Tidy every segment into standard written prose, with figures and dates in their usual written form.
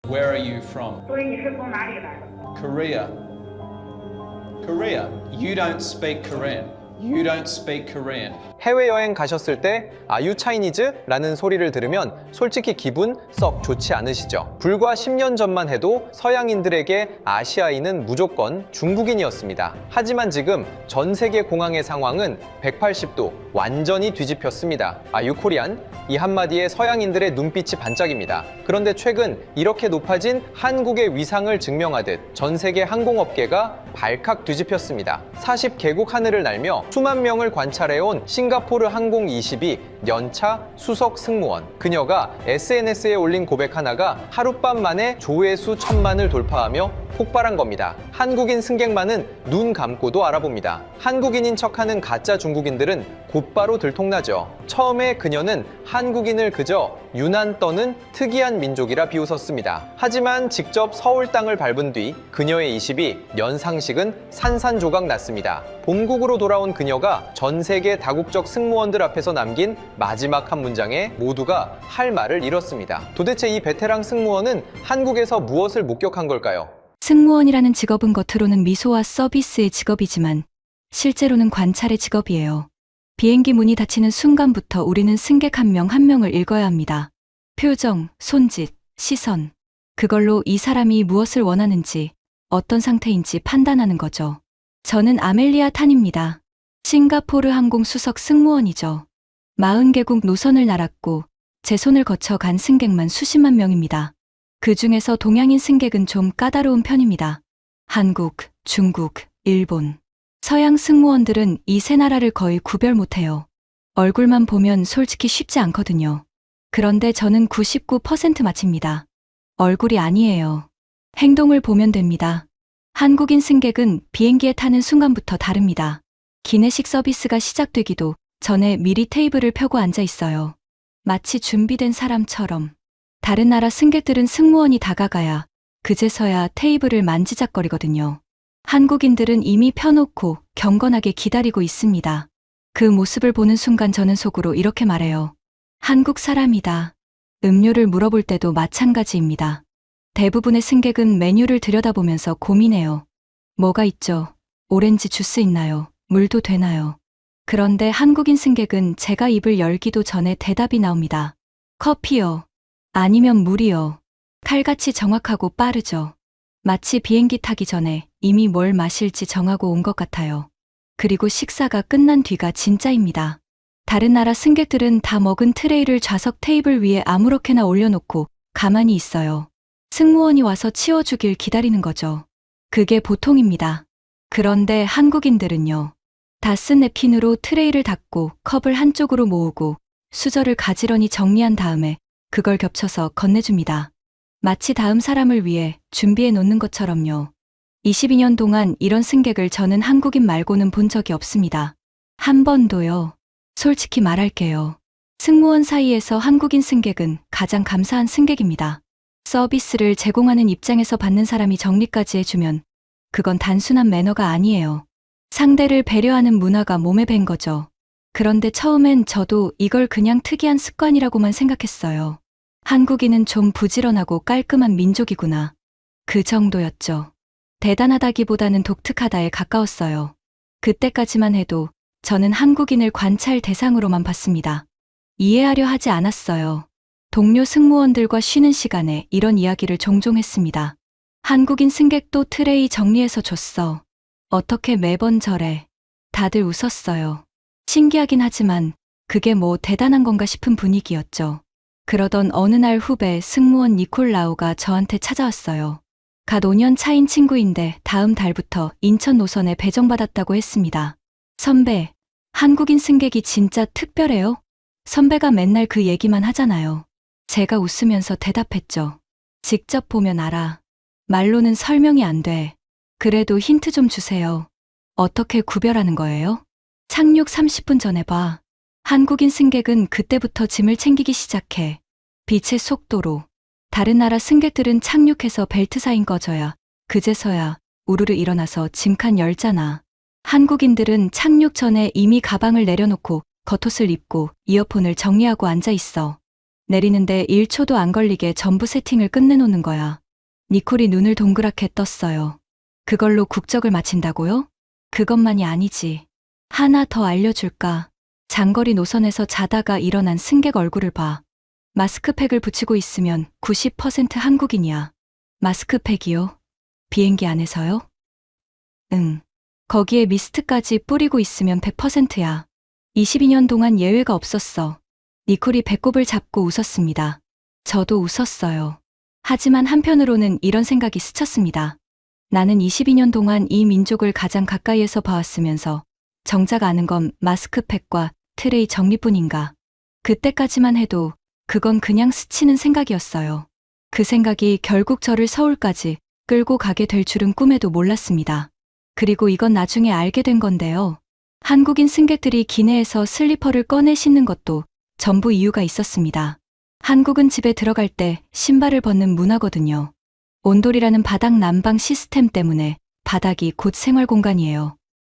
Where are you from? 所以你是从哪里来的？ Korea. Korea. You don't speak Korean. You don't speak Korean. 해외여행 가셨을 때 Are you Chinese? 라는 소리를 들으면 솔직히 기분 썩 좋지 않으시죠? 불과 10년 전만 해도 서양인들에게 아시아인은 무조건 중국인이었습니다. 하지만 지금 전 세계 공항의 상황은 180도 완전히 뒤집혔습니다. Are you Korean? 이 한마디에 서양인들의 눈빛이 반짝입니다. 그런데 최근 이렇게 높아진 한국의 위상을 증명하듯 전 세계 항공업계가 발칵 뒤집혔습니다. 40개국 하늘을 날며 수만 명을 관찰해온 싱가포르 항공 22 연차 수석 승무원. 그녀가 SNS에 올린 고백 하나가 하룻밤 만에 조회수 1000만을 돌파하며 폭발한 겁니다. 한국인 승객만은 눈 감고도 알아봅니다. 한국인인 척하는 가짜 중국인들은 곧바로 들통나죠. 처음에 그녀는 한국인을 그저 유난 떠는 특이한 민족이라 비웃었습니다. 하지만 직접 서울 땅을 밟은 뒤 그녀의 22 연상식은 산산조각 났습니다. 본국으로 돌아온 그녀가 전 세계 다국적 승무원들 앞에서 남긴 마지막 한 문장에 모두가 할 말을 잃었습니다. 도대체 이 베테랑 승무원은 한국에서 무엇을 목격한 걸까요? 승무원이라는 직업은 겉으로는 미소와 서비스의 직업이지만 실제로는 관찰의 직업이에요. 비행기 문이 닫히는 순간부터 우리는 승객 한 명 한 명을 읽어야 합니다. 표정, 손짓, 시선. 그걸로 이 사람이 무엇을 원하는지, 어떤 상태인지 판단하는 거죠. 저는 아멜리아 탄입니다. 싱가포르 항공 수석 승무원이죠. 40개국 노선을 날았고 제 손을 거쳐 간 승객만 수십만 명입니다. 그 중에서 동양인 승객은 좀 까다로운 편입니다. 한국, 중국, 일본. 서양 승무원들은 이 세 나라를 거의 구별 못해요. 얼굴만 보면 솔직히 쉽지 않거든요. 그런데 저는 99% 맞춥니다. 얼굴이 아니에요. 행동을 보면 됩니다. 한국인 승객은 비행기에 타는 순간부터 다릅니다. 기내식 서비스가 시작되기도 전에 미리 테이블을 펴고 앉아 있어요. 마치 준비된 사람처럼. 다른 나라 승객들은 승무원이 다가가야 그제서야 테이블을 만지작거리거든요. 한국인들은 이미 펴놓고 경건하게 기다리고 있습니다. 그 모습을 보는 순간 저는 속으로 이렇게 말해요. 한국 사람이다. 음료를 물어볼 때도 마찬가지입니다. 대부분의 승객은 메뉴를 들여다보면서 고민해요. 뭐가 있죠? 오렌지 주스 있나요? 물도 되나요? 그런데 한국인 승객은 제가 입을 열기도 전에 대답이 나옵니다. 커피요. 아니면 물이요. 칼같이 정확하고 빠르죠. 마치 비행기 타기 전에 이미 뭘 마실지 정하고 온 것 같아요. 그리고 식사가 끝난 뒤가 진짜입니다. 다른 나라 승객들은 다 먹은 트레이를 좌석 테이블 위에 아무렇게나 올려놓고 가만히 있어요. 승무원이 와서 치워주길 기다리는 거죠. 그게 보통입니다. 그런데 한국인들은요. 다 쓴 냅킨으로 트레이를 닫고 컵을 한쪽으로 모으고 수저를 가지런히 정리한 다음에 그걸 겹쳐서 건네줍니다. 마치 다음 사람을 위해 준비해 놓는 것처럼요. 22년 동안 이런 승객을 저는 한국인 말고는 본 적이 없습니다. 한 번도요. 솔직히 말할게요. 승무원 사이에서 한국인 승객은 가장 감사한 승객입니다. 서비스를 제공하는 입장에서 받는 사람이 정리까지 해주면 그건 단순한 매너가 아니에요. 상대를 배려하는 문화가 몸에 밴 거죠. 그런데 처음엔 저도 이걸 그냥 특이한 습관이라고만 생각했어요. 한국인은 좀 부지런하고 깔끔한 민족이구나. 그 정도였죠. 대단하다기보다는 독특하다에 가까웠어요. 그때까지만 해도 저는 한국인을 관찰 대상으로만 봤습니다. 이해하려 하지 않았어요. 동료 승무원들과 쉬는 시간에 이런 이야기를 종종 했습니다. 한국인 승객도 트레이 정리해서 줬어. 어떻게 매번 저래. 다들 웃었어요. 신기하긴 하지만 그게 뭐 대단한 건가 싶은 분위기였죠. 그러던 어느 날 후배 승무원 니콜라우가 저한테 찾아왔어요. 갓 5년 차인 친구인데 다음 달부터 인천 노선에 배정받았다고 했습니다. 선배, 한국인 승객이 진짜 특별해요? 선배가 맨날 그 얘기만 하잖아요. 제가 웃으면서 대답했죠. 직접 보면 알아. 말로는 설명이 안 돼. 그래도 힌트 좀 주세요. 어떻게 구별하는 거예요? 착륙 30분 전에 봐. 한국인 승객은 그때부터 짐을 챙기기 시작해. 빛의 속도로. 다른 나라 승객들은 착륙해서 벨트 사인 꺼져야 그제서야 우르르 일어나서 짐칸 열잖아. 한국인들은 착륙 전에 이미 가방을 내려놓고 겉옷을 입고 이어폰을 정리하고 앉아 있어. 내리는데 1초도 안 걸리게 전부 세팅을 끝내놓는 거야. 니콜이 눈을 동그랗게 떴어요. 그걸로 국적을 마친다고요? 그것만이 아니지. 하나 더 알려줄까? 장거리 노선에서 자다가 일어난 승객 얼굴을 봐. 마스크팩을 붙이고 있으면 90% 한국인이야. 마스크팩이요? 비행기 안에서요? 응. 거기에 미스트까지 뿌리고 있으면 100%야. 22년 동안 예외가 없었어. 니콜이 배꼽을 잡고 웃었습니다. 저도 웃었어요. 하지만 한편으로는 이런 생각이 스쳤습니다. 나는 22년 동안 이 민족을 가장 가까이에서 봐왔으면서 정작 아는 건 마스크팩과 트레이 정리뿐인가. 그때까지만 해도 그건 그냥 스치는 생각이었어요. 그 생각이 결국 저를 서울까지 끌고 가게 될 줄은 꿈에도 몰랐습니다. 그리고 이건 나중에 알게 된 건데요. 한국인 승객들이 기내에서 슬리퍼를 꺼내 신는 것도 전부 이유가 있었습니다. 한국은 집에 들어갈 때 신발을 벗는 문화거든요. 온돌이라는 바닥 난방 시스템 때문에 바닥이 곧 생활 공간이에요.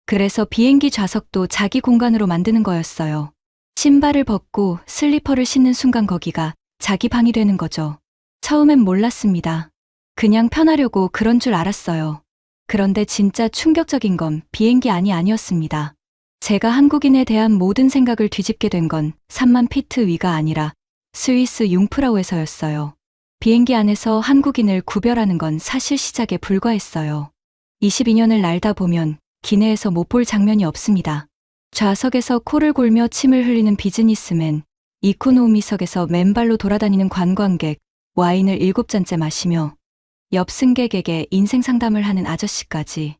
그래서 비행기 좌석도 자기 공간으로 만드는 거였어요. 신발을 벗고 슬리퍼를 신는 순간 거기가 자기 방이 되는 거죠. 처음엔 몰랐습니다. 그냥 편하려고 그런 줄 알았어요. 그런데 진짜 충격적인 건 비행기 안이 아니었습니다. 제가 한국인에 대한 모든 생각을 뒤집게 된 건 3만 피트 위가 아니라 스위스 융프라우에서였어요. 비행기 안에서 한국인을 구별하는 건 사실 시작에 불과했어요. 22년을 날다 보면 기내에서 못 볼 장면이 없습니다. 좌석에서 코를 골며 침을 흘리는 비즈니스맨, 이코노미석에서 맨발로 돌아다니는 관광객, 와인을 7잔째 마시며 옆 승객에게 인생 상담을 하는 아저씨까지.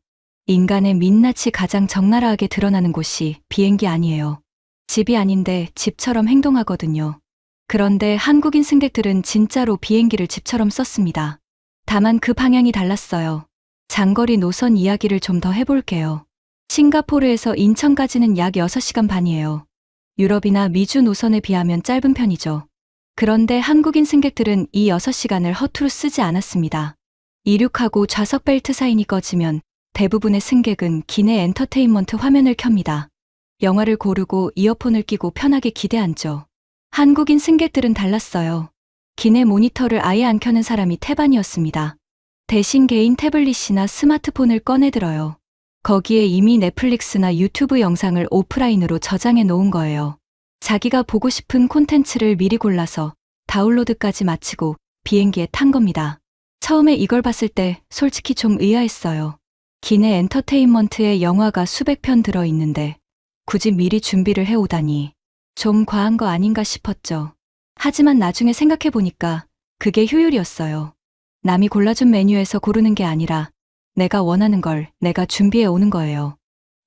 인간의 민낯이 가장 적나라하게 드러나는 곳이 비행기 안이에요. 집이 아닌데 집처럼 행동하거든요. 그런데 한국인 승객들은 진짜로 비행기를 집처럼 썼습니다. 다만 그 방향이 달랐어요. 장거리 노선 이야기를 좀 더 해볼게요. 싱가포르에서 인천까지는 약 6시간 반이에요. 유럽이나 미주 노선에 비하면 짧은 편이죠. 그런데 한국인 승객들은 이 6시간을 허투루 쓰지 않았습니다. 이륙하고 좌석 벨트 사인이 꺼지면 대부분의 승객은 기내 엔터테인먼트 화면을 켭니다. 영화를 고르고 이어폰을 끼고 편하게 기대 앉죠. 한국인 승객들은 달랐어요. 기내 모니터를 아예 안 켜는 사람이 태반이었습니다. 대신 개인 태블릿이나 스마트폰을 꺼내들어요. 거기에 이미 넷플릭스나 유튜브 영상을 오프라인으로 저장해 놓은 거예요. 자기가 보고 싶은 콘텐츠를 미리 골라서 다운로드까지 마치고 비행기에 탄 겁니다. 처음에 이걸 봤을 때 솔직히 좀 의아했어요. 기내 엔터테인먼트에 영화가 수백 편 들어있는데 굳이 미리 준비를 해오다니 좀 과한 거 아닌가 싶었죠. 하지만 나중에 생각해보니까 그게 효율이었어요. 남이 골라준 메뉴에서 고르는 게 아니라 내가 원하는 걸 내가 준비해 오는 거예요.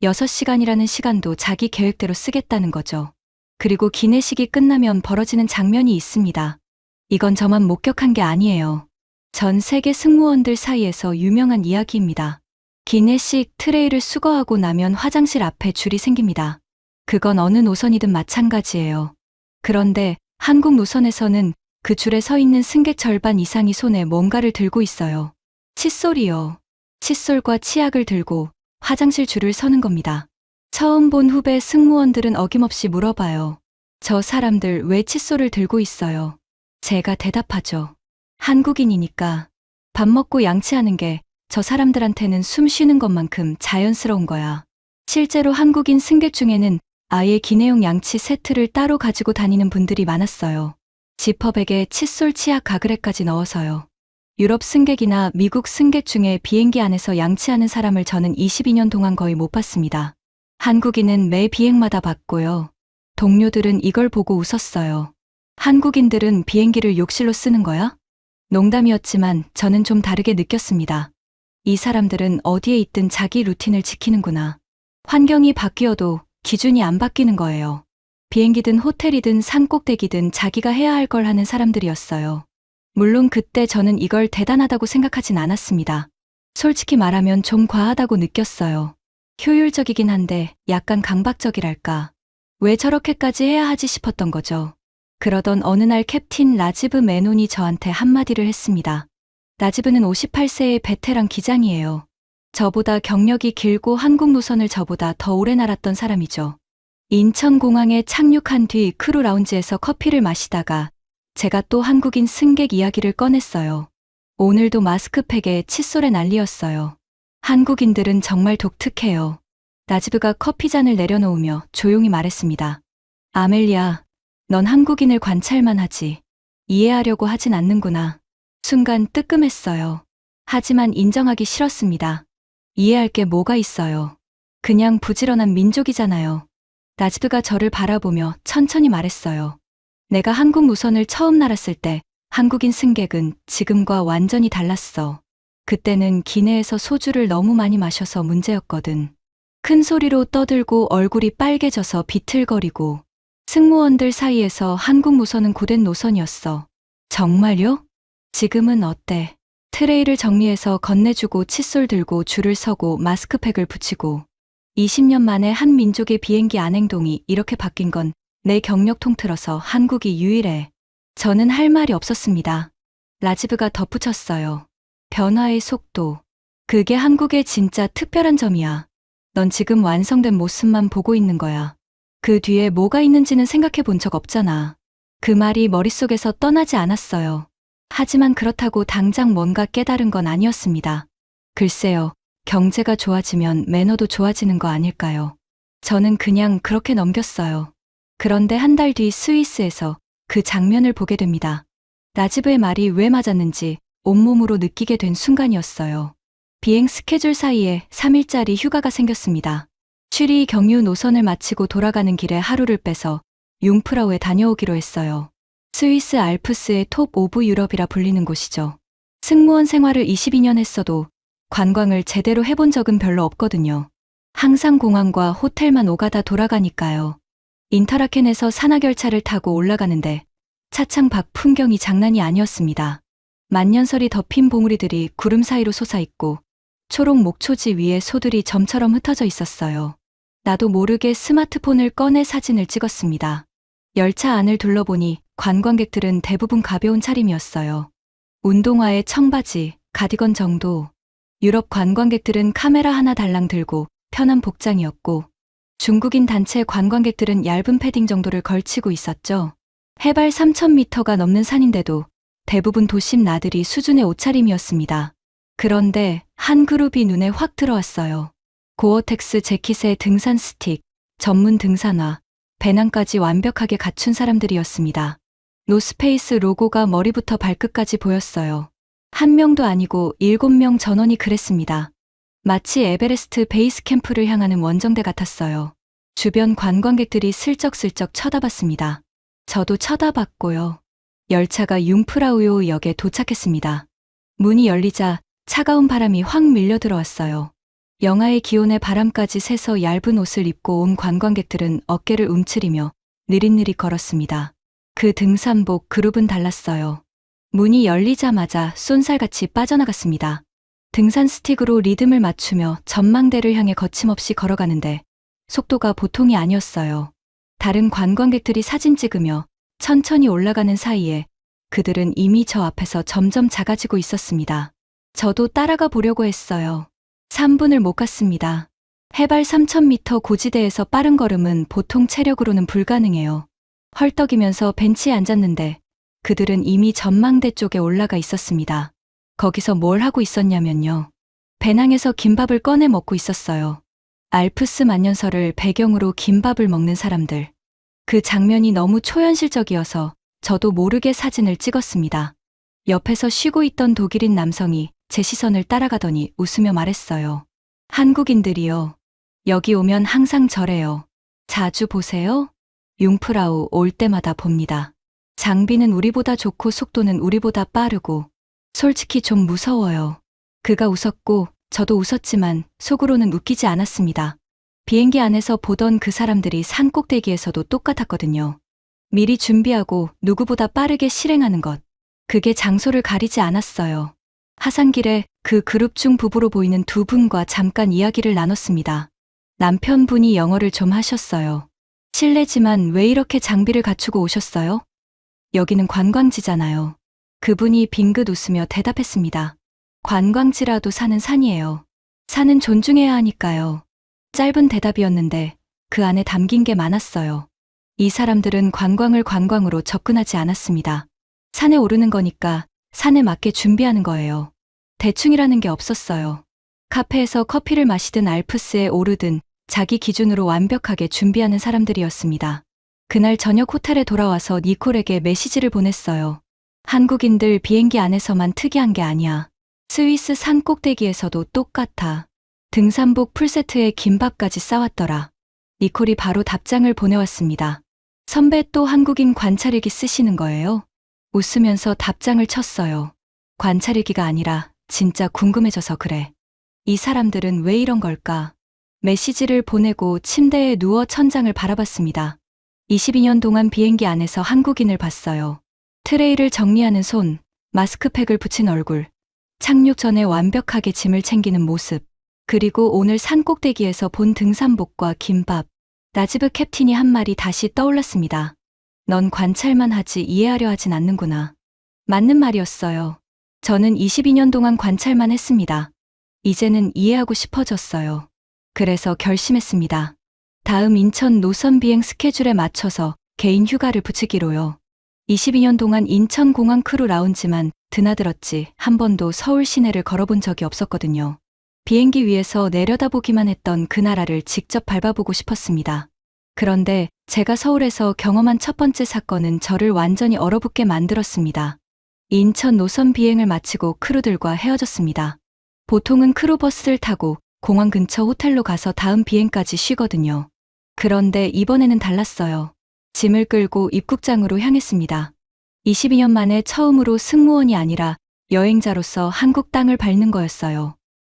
6시간이라는 시간도 자기 계획대로 쓰겠다는 거죠. 그리고 기내식이 끝나면 벌어지는 장면이 있습니다. 이건 저만 목격한 게 아니에요. 전 세계 승무원들 사이에서 유명한 이야기입니다. 기내식 트레이를 수거하고 나면 화장실 앞에 줄이 생깁니다. 그건 어느 노선이든 마찬가지예요. 그런데 한국 노선에서는 그 줄에 서 있는 승객 절반 이상이 손에 뭔가를 들고 있어요. 칫솔이요. 칫솔과 치약을 들고 화장실 줄을 서는 겁니다. 처음 본 후배 승무원들은 어김없이 물어봐요. 저 사람들 왜 칫솔을 들고 있어요? 제가 대답하죠. 한국인이니까. 밥 먹고 양치하는 게 저 사람들한테는 숨 쉬는 것만큼 자연스러운 거야. 실제로 한국인 승객 중에는 아예 기내용 양치 세트를 따로 가지고 다니는 분들이 많았어요. 지퍼백에 칫솔, 치약, 가글에까지 넣어서요. 유럽 승객이나 미국 승객 중에 비행기 안에서 양치하는 사람을 저는 22년 동안 거의 못 봤습니다. 한국인은 매 비행마다 봤고요. 동료들은 이걸 보고 웃었어요. 한국인들은 비행기를 욕실로 쓰는 거야? 농담이었지만 저는 좀 다르게 느꼈습니다. 이 사람들은 어디에 있든 자기 루틴을 지키는구나. 환경이 바뀌어도 기준이 안 바뀌는 거예요. 비행기든 호텔이든 산꼭대기든 자기가 해야 할 걸 하는 사람들이었어요. 물론 그때 저는 이걸 대단하다고 생각하진 않았습니다. 솔직히 말하면 좀 과하다고 느꼈어요. 효율적이긴 한데 약간 강박적이랄까. 왜 저렇게까지 해야 하지 싶었던 거죠. 그러던 어느 날 캡틴 라지브 메논이 저한테 한마디를 했습니다. 라지브는 58세의 베테랑 기장이에요. 저보다 경력이 길고 한국 노선을 저보다 더 오래 날았던 사람이죠. 인천공항에 착륙한 뒤 크루 라운지에서 커피를 마시다가 제가 또 한국인 승객 이야기를 꺼냈어요. 오늘도 마스크팩에 칫솔에 난리였어요. 한국인들은 정말 독특해요. 나지브가 커피잔을 내려놓으며 조용히 말했습니다. 아멜리아, 넌 한국인을 관찰만 하지. 이해하려고 하진 않는구나. 순간 뜨끔했어요. 하지만 인정하기 싫었습니다. 이해할 게 뭐가 있어요. 그냥 부지런한 민족이잖아요. 나지브가 저를 바라보며 천천히 말했어요. 내가 한국 노선을 처음 날았을 때 한국인 승객은 지금과 완전히 달랐어. 그때는 기내에서 소주를 너무 많이 마셔서 문제였거든. 큰 소리로 떠들고 얼굴이 빨개져서 비틀거리고 승무원들 사이에서 한국 노선은 고된 노선이었어. 정말요? 지금은 어때? 트레이를 정리해서 건네주고 칫솔 들고 줄을 서고 마스크팩을 붙이고 20년 만에 한 민족의 비행기 안행동이 이렇게 바뀐 건 내 경력 통틀어서 한국이 유일해. 저는 할 말이 없었습니다. 라지브가 덧붙였어요. 변화의 속도. 그게 한국의 진짜 특별한 점이야. 넌 지금 완성된 모습만 보고 있는 거야. 그 뒤에 뭐가 있는지는 생각해 본 적 없잖아. 그 말이 머릿속에서 떠나지 않았어요. 하지만 그렇다고 당장 뭔가 깨달은 건 아니었습니다. 글쎄요, 경제가 좋아지면 매너도 좋아지는 거 아닐까요? 저는 그냥 그렇게 넘겼어요. 그런데 한 달 뒤 스위스에서 그 장면을 보게 됩니다. 라지브의 말이 왜 맞았는지 온몸으로 느끼게 된 순간이었어요. 비행 스케줄 사이에 3일짜리 휴가가 생겼습니다. 취리 경유 노선을 마치고 돌아가는 길에 하루를 빼서 융프라우에 다녀오기로 했어요. 스위스 알프스의 톱 오브 유럽이라 불리는 곳이죠. 승무원 생활을 22년 했어도 관광을 제대로 해본 적은 별로 없거든요. 항상 공항과 호텔만 오가다 돌아가니까요. 인터라켄에서 산악열차를 타고 올라가는데 차창 밖 풍경이 장난이 아니었습니다. 만년설이 덮인 봉우리들이 구름 사이로 솟아있고 초록 목초지 위에 소들이 점처럼 흩어져 있었어요. 나도 모르게 스마트폰을 꺼내 사진을 찍었습니다. 열차 안을 둘러보니 관광객들은 대부분 가벼운 차림이었어요. 운동화에 청바지, 가디건 정도. 유럽 관광객들은 카메라 하나 달랑 들고 편한 복장이었고 중국인 단체 관광객들은 얇은 패딩 정도를 걸치고 있었죠. 해발 3,000m가 넘는 산인데도 대부분 도심 나들이 수준의 옷차림이었습니다. 그런데 한 그룹이 눈에 확 들어왔어요. 고어텍스 재킷에 등산 스틱, 전문 등산화, 배낭까지 완벽하게 갖춘 사람들이었습니다. 노스페이스 로고가 머리부터 발끝까지 보였어요. 한 명도 아니고 7명 전원이 그랬습니다. 마치 에베레스트 베이스 캠프를 향하는 원정대 같았어요. 주변 관광객들이 슬쩍슬쩍 쳐다봤습니다. 저도 쳐다봤고요. 열차가 융프라우요 역에 도착했습니다. 문이 열리자 차가운 바람이 확 밀려 들어왔어요. 영하의 기온에 바람까지 새서 얇은 옷을 입고 온 관광객들은 어깨를 움츠리며 느릿느릿 걸었습니다. 그 등산복 그룹은 달랐어요. 문이 열리자마자 쏜살같이 빠져나갔습니다. 등산 스틱으로 리듬을 맞추며 전망대를 향해 거침없이 걸어가는데 속도가 보통이 아니었어요. 다른 관광객들이 사진 찍으며 천천히 올라가는 사이에 그들은 이미 저 앞에서 점점 작아지고 있었습니다. 저도 따라가 보려고 했어요. 3분을 못 갔습니다. 해발 3,000m 고지대에서 빠른 걸음은 보통 체력으로는 불가능해요. 헐떡이면서 벤치에 앉았는데 그들은 이미 전망대 쪽에 올라가 있었습니다. 거기서 뭘 하고 있었냐면요. 배낭에서 김밥을 꺼내 먹고 있었어요. 알프스 만년설을 배경으로 김밥을 먹는 사람들. 그 장면이 너무 초현실적이어서 저도 모르게 사진을 찍었습니다. 옆에서 쉬고 있던 독일인 남성이 제 시선을 따라가더니 웃으며 말했어요. 한국인들이요. 여기 오면 항상 저래요. 자주 보세요? 융프라우 올 때마다 봅니다. 장비는 우리보다 좋고 속도는 우리보다 빠르고 솔직히 좀 무서워요. 그가 웃었고 저도 웃었지만 속으로는 웃기지 않았습니다. 비행기 안에서 보던 그 사람들이 산 꼭대기에서도 똑같았거든요. 미리 준비하고 누구보다 빠르게 실행하는 것. 그게 장소를 가리지 않았어요. 하산길에 그 그룹 중 부부로 보이는 두 분과 잠깐 이야기를 나눴습니다. 남편분이 영어를 좀 하셨어요. 실례지만 왜 이렇게 장비를 갖추고 오셨어요? 여기는 관광지잖아요. 그분이 빙긋 웃으며 대답했습니다. 관광지라도 사는 산이에요. 산은 존중해야 하니까요. 짧은 대답이었는데 그 안에 담긴 게 많았어요. 이 사람들은 관광을 관광으로 접근하지 않았습니다. 산에 오르는 거니까 산에 맞게 준비하는 거예요. 대충이라는 게 없었어요. 카페에서 커피를 마시든 알프스에 오르든 자기 기준으로 완벽하게 준비하는 사람들이었습니다. 그날 저녁 호텔에 돌아와서 니콜에게 메시지를 보냈어요. 한국인들 비행기 안에서만 특이한 게 아니야. 스위스 산 꼭대기에서도 똑같아. 등산복 풀세트에 김밥까지 싸왔더라. 니콜이 바로 답장을 보내왔습니다. 선배 또 한국인 관찰일기 쓰시는 거예요? 웃으면서 답장을 쳤어요. 관찰일기가 아니라 진짜 궁금해져서 그래. 이 사람들은 왜 이런 걸까? 메시지를 보내고 침대에 누워 천장을 바라봤습니다. 22년 동안 비행기 안에서 한국인을 봤어요. 트레이를 정리하는 손, 마스크팩을 붙인 얼굴, 착륙 전에 완벽하게 짐을 챙기는 모습, 그리고 오늘 산 꼭대기에서 본 등산복과 김밥. 라지브 캡틴이 한 말이 다시 떠올랐습니다. 넌 관찰만 하지 이해하려 하진 않는구나. 맞는 말이었어요. 저는 22년 동안 관찰만 했습니다. 이제는 이해하고 싶어졌어요. 그래서 결심했습니다. 다음 인천 노선 비행 스케줄에 맞춰서 개인 휴가를 붙이기로요. 22년 동안 인천공항 크루 라운지만 드나들었지 한 번도 서울 시내를 걸어본 적이 없었거든요. 비행기 위에서 내려다보기만 했던 그 나라를 직접 밟아보고 싶었습니다. 그런데 제가 서울에서 경험한 첫 번째 사건은 저를 완전히 얼어붙게 만들었습니다. 인천 노선 비행을 마치고 크루들과 헤어졌습니다. 보통은 크루버스를 타고 공항 근처 호텔로 가서 다음 비행까지 쉬거든요. 그런데 이번에는 달랐어요. 짐을 끌고 입국장으로 향했습니다. 22년 만에 처음으로 승무원이 아니라 여행자로서 한국 땅을 밟는 거였어요.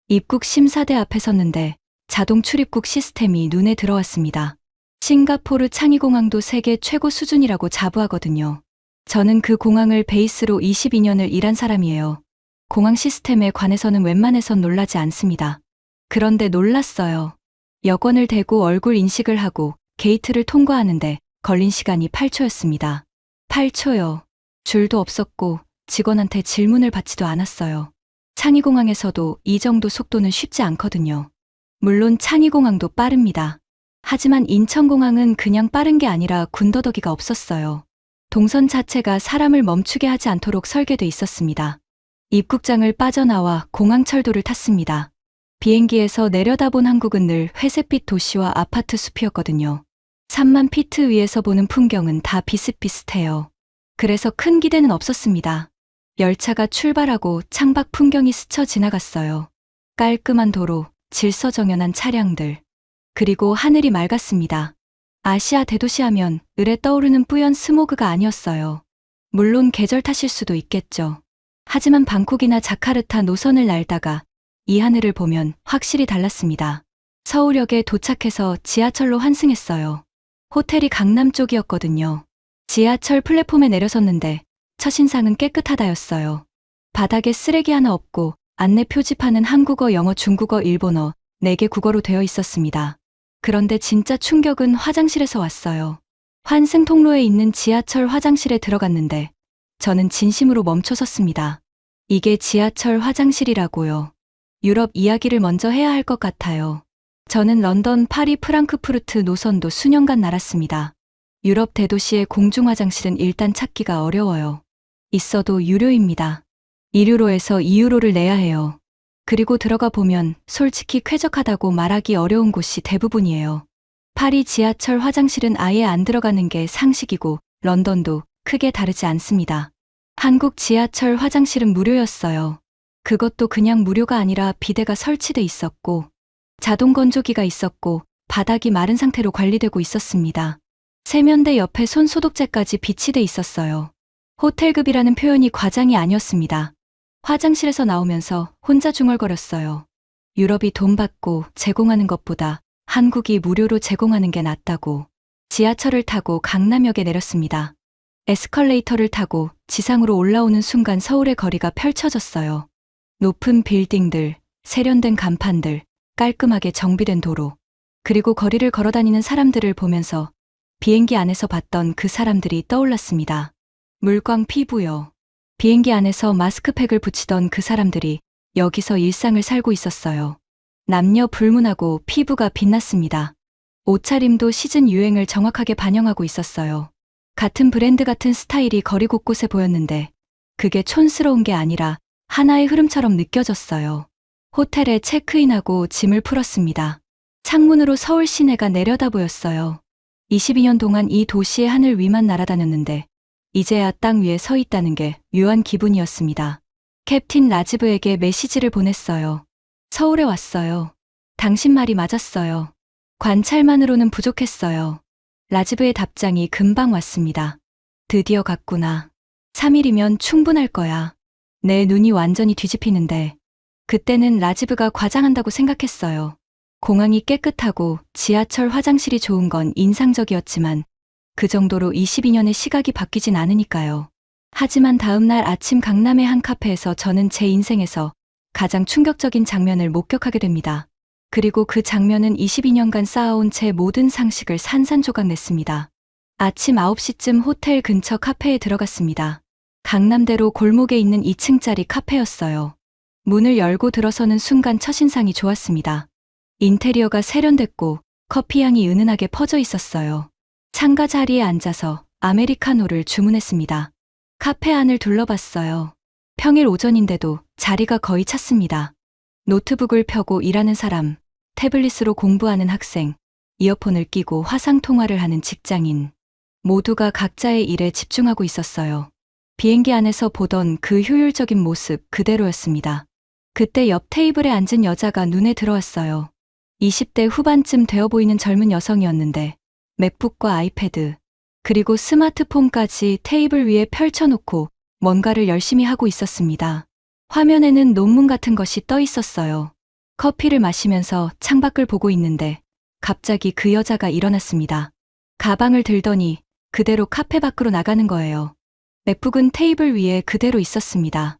입국 심사대 앞에 섰는데 자동 출입국 시스템이 눈에 들어왔습니다. 싱가포르 창의공항도 세계 최고 수준이라고 자부하거든요. 저는 그 공항을 베이스로 22년을 일한 사람이에요. 공항 시스템에 관해서는 웬만해선 놀라지 않습니다. 그런데 놀랐어요. 여권을 대고 얼굴 인식을 하고 게이트를 통과하는데 걸린 시간이 8초였습니다. 8초요. 줄도 없었고 직원한테 질문을 받지도 않았어요. 창의공항에서도 이 정도 속도는 쉽지 않거든요. 물론 창의공항도 빠릅니다. 하지만 인천공항은 그냥 빠른 게 아니라 군더더기가 없었어요. 동선 자체가 사람을 멈추게 하지 않도록 설계돼 있었습니다. 입국장을 빠져나와 공항철도를 탔습니다. 비행기에서 내려다본 한국은 늘 회색빛 도시와 아파트 숲이었거든요. 3만 피트 위에서 보는 풍경은 다 비슷비슷해요. 그래서 큰 기대는 없었습니다. 열차가 출발하고 창밖 풍경이 스쳐 지나갔어요. 깔끔한 도로, 질서정연한 차량들, 그리고 하늘이 맑았습니다. 아시아 대도시 하면 을에 떠오르는 뿌연 스모그가 아니었어요. 물론 계절 탓일 수도 있겠죠. 하지만 방콕이나 자카르타 노선을 날다가 이 하늘을 보면 확실히 달랐습니다. 서울역에 도착해서 지하철로 환승했어요. 호텔이 강남 쪽이었거든요. 지하철 플랫폼에 내려섰는데 첫인상은 깨끗하다였어요. 바닥에 쓰레기 하나 없고 안내 표지판은 한국어, 영어, 중국어, 일본어 4개 국어로 되어 있었습니다. 그런데 진짜 충격은 화장실에서 왔어요. 환승 통로에 있는 지하철 화장실에 들어갔는데 저는 진심으로 멈춰섰습니다. 이게 지하철 화장실이라고요. 유럽 이야기를 먼저 해야 할 것 같아요. 저는 런던, 파리, 프랑크푸르트 노선도 수년간 날았습니다. 유럽 대도시의 공중 화장실은 일단 찾기가 어려워요. 있어도 유료입니다. 1유로에서 2유로를 내야 해요. 그리고 들어가 보면 솔직히 쾌적하다고 말하기 어려운 곳이 대부분이에요. 파리 지하철 화장실은 아예 안 들어가는 게 상식이고 런던도 크게 다르지 않습니다. 한국 지하철 화장실은 무료였어요. 그것도 그냥 무료가 아니라 비데가 설치돼 있었고 자동 건조기가 있었고 바닥이 마른 상태로 관리되고 있었습니다. 세면대 옆에 손 소독제까지 비치돼 있었어요. 호텔급이라는 표현이 과장이 아니었습니다. 화장실에서 나오면서 혼자 중얼거렸어요. 유럽이 돈 받고 제공하는 것보다 한국이 무료로 제공하는 게 낫다고. 지하철을 타고 강남역에 내렸습니다. 에스컬레이터를 타고 지상으로 올라오는 순간 서울의 거리가 펼쳐졌어요. 높은 빌딩들, 세련된 간판들, 깔끔하게 정비된 도로, 그리고 거리를 걸어다니는 사람들을 보면서 비행기 안에서 봤던 그 사람들이 떠올랐습니다. 물광 피부요. 비행기 안에서 마스크팩을 붙이던 그 사람들이 여기서 일상을 살고 있었어요. 남녀 불문하고 피부가 빛났습니다. 옷차림도 시즌 유행을 정확하게 반영하고 있었어요. 같은 브랜드 같은 스타일이 거리 곳곳에 보였는데 그게 촌스러운 게 아니라 하나의 흐름처럼 느껴졌어요. 호텔에 체크인하고 짐을 풀었습니다. 창문으로 서울 시내가 내려다 보였어요. 22년 동안 이 도시의 하늘 위만 날아다녔는데 이제야 땅 위에 서 있다는 게 묘한 기분이었습니다. 캡틴 라지브에게 메시지를 보냈어요. 서울에 왔어요. 당신 말이 맞았어요. 관찰만으로는 부족했어요. 라지브의 답장이 금방 왔습니다. 드디어 갔구나. 3일이면 충분할 거야. 내 눈이 완전히 뒤집히는데 그때는 라지브가 과장한다고 생각했어요. 공항이 깨끗하고 지하철 화장실이 좋은 건 인상적이었지만 그 정도로 22년의 시각이 바뀌진 않으니까요. 하지만 다음 날 아침 강남의 한 카페에서 저는 제 인생에서 가장 충격적인 장면을 목격하게 됩니다. 그리고 그 장면은 22년간 쌓아온 제 모든 상식을 산산조각 냈습니다. 아침 9시쯤 호텔 근처 카페에 들어갔습니다. 강남대로 골목에 있는 2층짜리 카페였어요. 문을 열고 들어서는 순간 첫인상이 좋았습니다. 인테리어가 세련됐고 커피 향이 은은하게 퍼져 있었어요. 창가 자리에 앉아서 아메리카노를 주문했습니다. 카페 안을 둘러봤어요. 평일 오전인데도 자리가 거의 찼습니다. 노트북을 펴고 일하는 사람, 태블릿으로 공부하는 학생, 이어폰을 끼고 화상통화를 하는 직장인. 모두가 각자의 일에 집중하고 있었어요. 비행기 안에서 보던 그 효율적인 모습 그대로였습니다. 그때 옆 테이블에 앉은 여자가 눈에 들어왔어요. 20대 후반쯤 되어 보이는 젊은 여성이었는데 맥북과 아이패드, 그리고 스마트폰까지 테이블 위에 펼쳐놓고 뭔가를 열심히 하고 있었습니다. 화면에는 논문 같은 것이 떠 있었어요. 커피를 마시면서 창밖을 보고 있는데 갑자기 그 여자가 일어났습니다. 가방을 들더니 그대로 카페 밖으로 나가는 거예요. 맥북은 테이블 위에 그대로 있었습니다.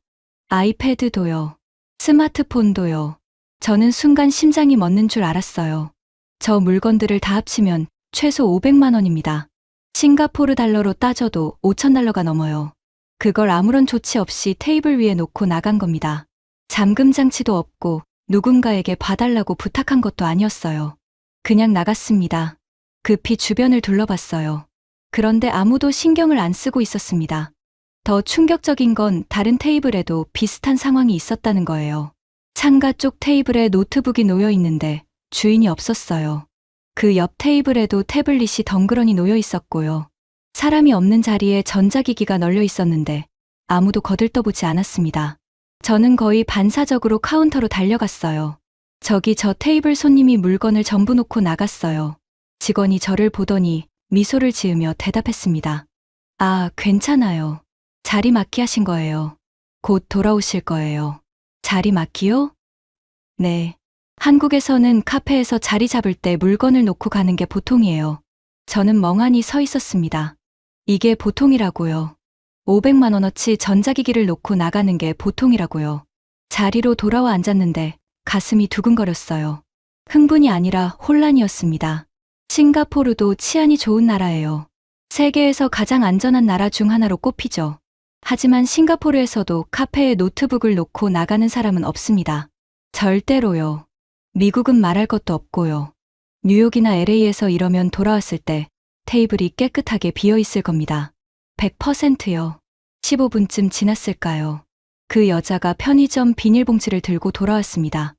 아이패드도요. 스마트폰도요. 저는 순간 심장이 멎는 줄 알았어요. 저 물건들을 다 합치면 최소 500만 원입니다. 싱가포르 달러로 따져도 5천 달러가 넘어요. 그걸 아무런 조치 없이 테이블 위에 놓고 나간 겁니다. 잠금 장치도 없고 누군가에게 봐달라고 부탁한 것도 아니었어요. 그냥 나갔습니다. 급히 주변을 둘러봤어요. 그런데 아무도 신경을 안 쓰고 있었습니다. 더 충격적인 건 다른 테이블에도 비슷한 상황이 있었다는 거예요. 창가 쪽 테이블에 노트북이 놓여 있는데 주인이 없었어요. 그 옆 테이블에도 태블릿이 덩그러니 놓여 있었고요. 사람이 없는 자리에 전자기기가 널려 있었는데 아무도 거들떠보지 않았습니다. 저는 거의 반사적으로 카운터로 달려갔어요. 저기 저 테이블 손님이 물건을 전부 놓고 나갔어요. 직원이 저를 보더니 미소를 지으며 대답했습니다. 아, 괜찮아요. 자리 맡기 하신 거예요. 곧 돌아오실 거예요. 자리 맡기요? 네. 한국에서는 카페에서 자리 잡을 때 물건을 놓고 가는 게 보통이에요. 저는 멍하니 서 있었습니다. 이게 보통이라고요. 500만 원어치 전자기기를 놓고 나가는 게 보통이라고요. 자리로 돌아와 앉았는데 가슴이 두근거렸어요. 흥분이 아니라 혼란이었습니다. 싱가포르도 치안이 좋은 나라예요. 세계에서 가장 안전한 나라 중 하나로 꼽히죠. 하지만 싱가포르에서도 카페에 노트북을 놓고 나가는 사람은 없습니다. 절대로요. 미국은 말할 것도 없고요. 뉴욕이나 LA에서 이러면 돌아왔을 때 테이블이 깨끗하게 비어 있을 겁니다. 100%요. 15분쯤 지났을까요? 그 여자가 편의점 비닐봉지를 들고 돌아왔습니다.